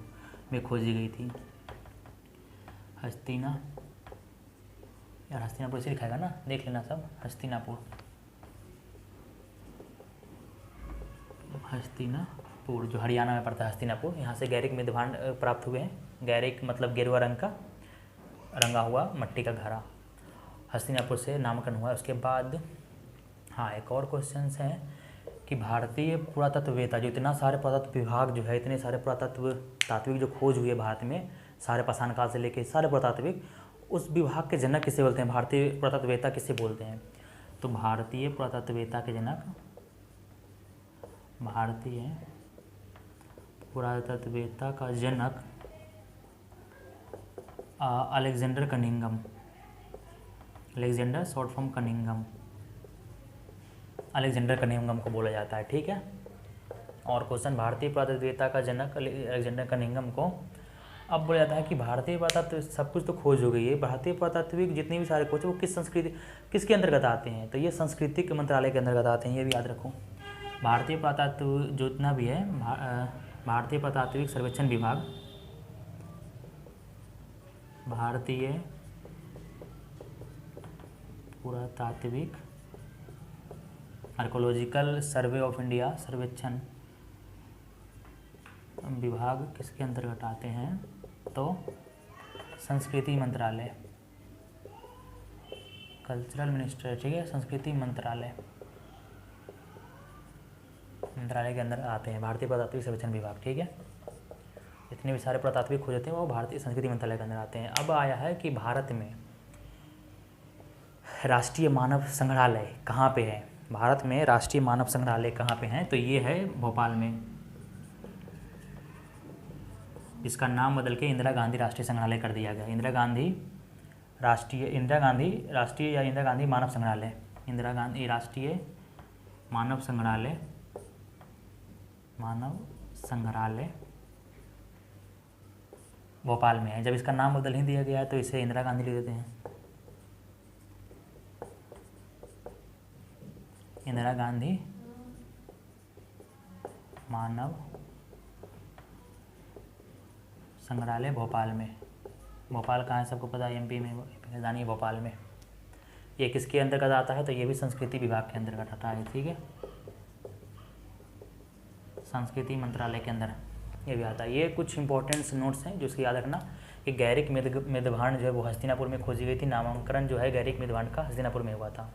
में खोजी गई थी। हस्तिनापुर इसे लिखाएगा ना, देख लेना सब। हस्तिनापुर जो हरियाणा में पड़ता है, हस्तिनापुर, यहाँ से गैरिक मृदभांड प्राप्त हुए हैं। गैरिक मतलब गेरुआ रंग का रंगा हुआ मट्टी का घड़ा, हस्तिनापुर से नामकरण हुआ। उसके बाद हाँ, एक और क्वेश्चन है कि भारतीय पुरातत्ववेत्ता, जो इतना सारे पुरातत्व विभाग जो है, इतने सारे तात्विक जो खोज हुई है भारत में, सारे पाषाण काल से लेके सारे पुरातात्विक, उस विभाग के जनक किसे बोलते हैं? भारतीय पुरातत्ववेत्ता किसे बोलते हैं? तो भारतीय पुरातत्ववेत्ता के जनक, भारतीय पुरातत्ववेत्ता का जनक Alexander Cunningham. Alexander short form Cunningham, Alexander Cunningham को बोला जाता है। ठीक है, और क्वेश्चन, भारतीय पुरातत्ववेत्ता का जनक अलेक्जेंडर कनिंघम को अब बोला जाता है कि भारतीय पुरातत्व, सब कुछ तो खोज हो गई है, भारतीय पुरातत्विक जितने भी सारे खोज वो किस संस्कृति, किसके अंतर्गत आते हैं? तो ये सांस्कृतिक मंत्रालय के अंतर्गत आते हैं, ये भी याद रखो। भारतीय पुरातत्व जितना भी है, भारतीय पुरातात्विक सर्वेक्षण विभाग, भारतीय पुरातात्विक आर्कोलॉजिकल सर्वे ऑफ इंडिया सर्वेक्षण विभाग किसके अंतर्गत आते हैं? तो संस्कृति मंत्रालय, कल्चरल मिनिस्टर। ठीक है, संस्कृति मंत्रालय के अंदर आते हैं भारतीय पुरातात्विक सर्वेक्षण विभाग। ठीक है, जितने भी सारे पुरातात्विक खोज होते हैं वो भारतीय संस्कृति मंत्रालय के अंदर आते हैं। अब आया है कि भारत में राष्ट्रीय मानव संग्रहालय कहाँ पे है? भारत में राष्ट्रीय मानव संग्रहालय कहाँ पे हैं? तो ये है भोपाल में। इसका नाम बदल के इंदिरा गांधी राष्ट्रीय संग्रहालय कर दिया गया। इंदिरा गांधी राष्ट्रीय या इंदिरा गांधी मानव संग्रहालय, इंदिरा गांधी राष्ट्रीय मानव संग्रहालय भोपाल में है। जब इसका नाम बदल ही दिया गया है तो इसे इंदिरा गांधी लिख देते हैं। इंदिरा गांधी मानव संग्रहालय भोपाल में। भोपाल कहाँ है सबको पता है, एमपी में, राजधानी है भोपाल में। ये किसके अंतर्गत आता है? तो ये भी संस्कृति विभाग के अंतर्गत आता है। ठीक है, संस्कृति मंत्रालय के अंदर ये भी आता है। ये कुछ इंपॉर्टेंट्स नोट्स हैं जो इसकी याद रखना कि गैरिक मृदभांड जो है वो हस्तिनापुर में खोजी गई थी। नामांकन जो है गैरिक मृदभांड का हस्तिनापुर में हुआ था।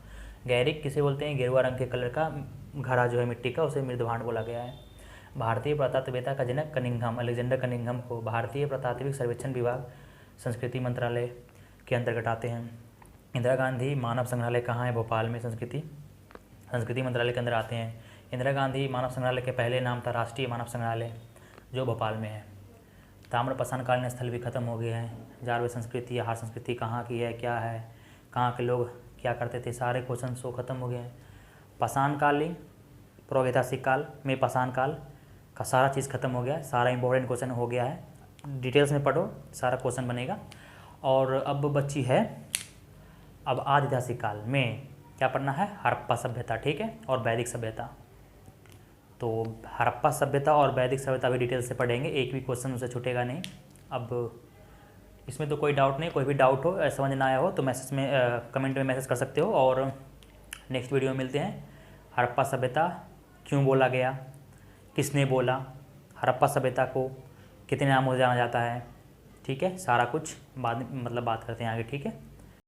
गैरिक किसे बोलते हैं? गेरुआ रंग के कलर का घड़ा जो है मिट्टी का, उसे मृदभांड बोला गया है। भारतीय पुरातत्ववेत्ता का जनक कनिंघम, अलेक्जेंडर कनिंघम को भारतीय पुरातात्विक सर्वेक्षण विभाग संस्कृति मंत्रालय के अंतर्गत आते हैं। इंदिरा गांधी मानव संग्रहालय कहाँ है? भोपाल में, संस्कृति मंत्रालय के अंदर आते हैं। इंदिरा गांधी मानव संग्रहालय के पहले नाम था राष्ट्रीय मानव संग्रहालय, जो भोपाल में है। ताम्रपाषाण कालीन स्थल भी खत्म हो गए हैं। जारवे संस्कृति, आहार संस्कृति कहाँ की है, क्या है, कहाँ के लोग क्या करते थे, सारे क्वेश्चन सो खत्म हो गए हैं। पाषाणकालीन प्रागैतिहासिक काल में पाषाण काल का सारा चीज़ खत्म हो गया है, सारा इंपॉर्टेंट क्वेश्चन हो गया है। डिटेल्स में पढ़ो, सारा क्वेश्चन बनेगा। और अब बची है अब आदिवासी काल में क्या पढ़ना है? हड़प्पा सभ्यता, ठीक है, और वैदिक सभ्यता। तो हड़प्पा सभ्यता और वैदिक सभ्यता भी डिटेल से पढ़ेंगे, एक भी क्वेश्चन उसे छूटेगा नहीं। अब इसमें तो कोई डाउट नहीं, कोई भी डाउट हो, समझ ना आया हो तो मैसेज में कमेंट में मैसेज कर सकते हो। और नेक्स्ट वीडियो में मिलते हैं। हड़प्पा सभ्यता क्यों बोला गया, किसने बोला, हड़प्पा सभ्यता को कितने नामों से जाना जाता है, ठीक है, सारा कुछ बाद मतलब बात करते हैं आगे, ठीक है।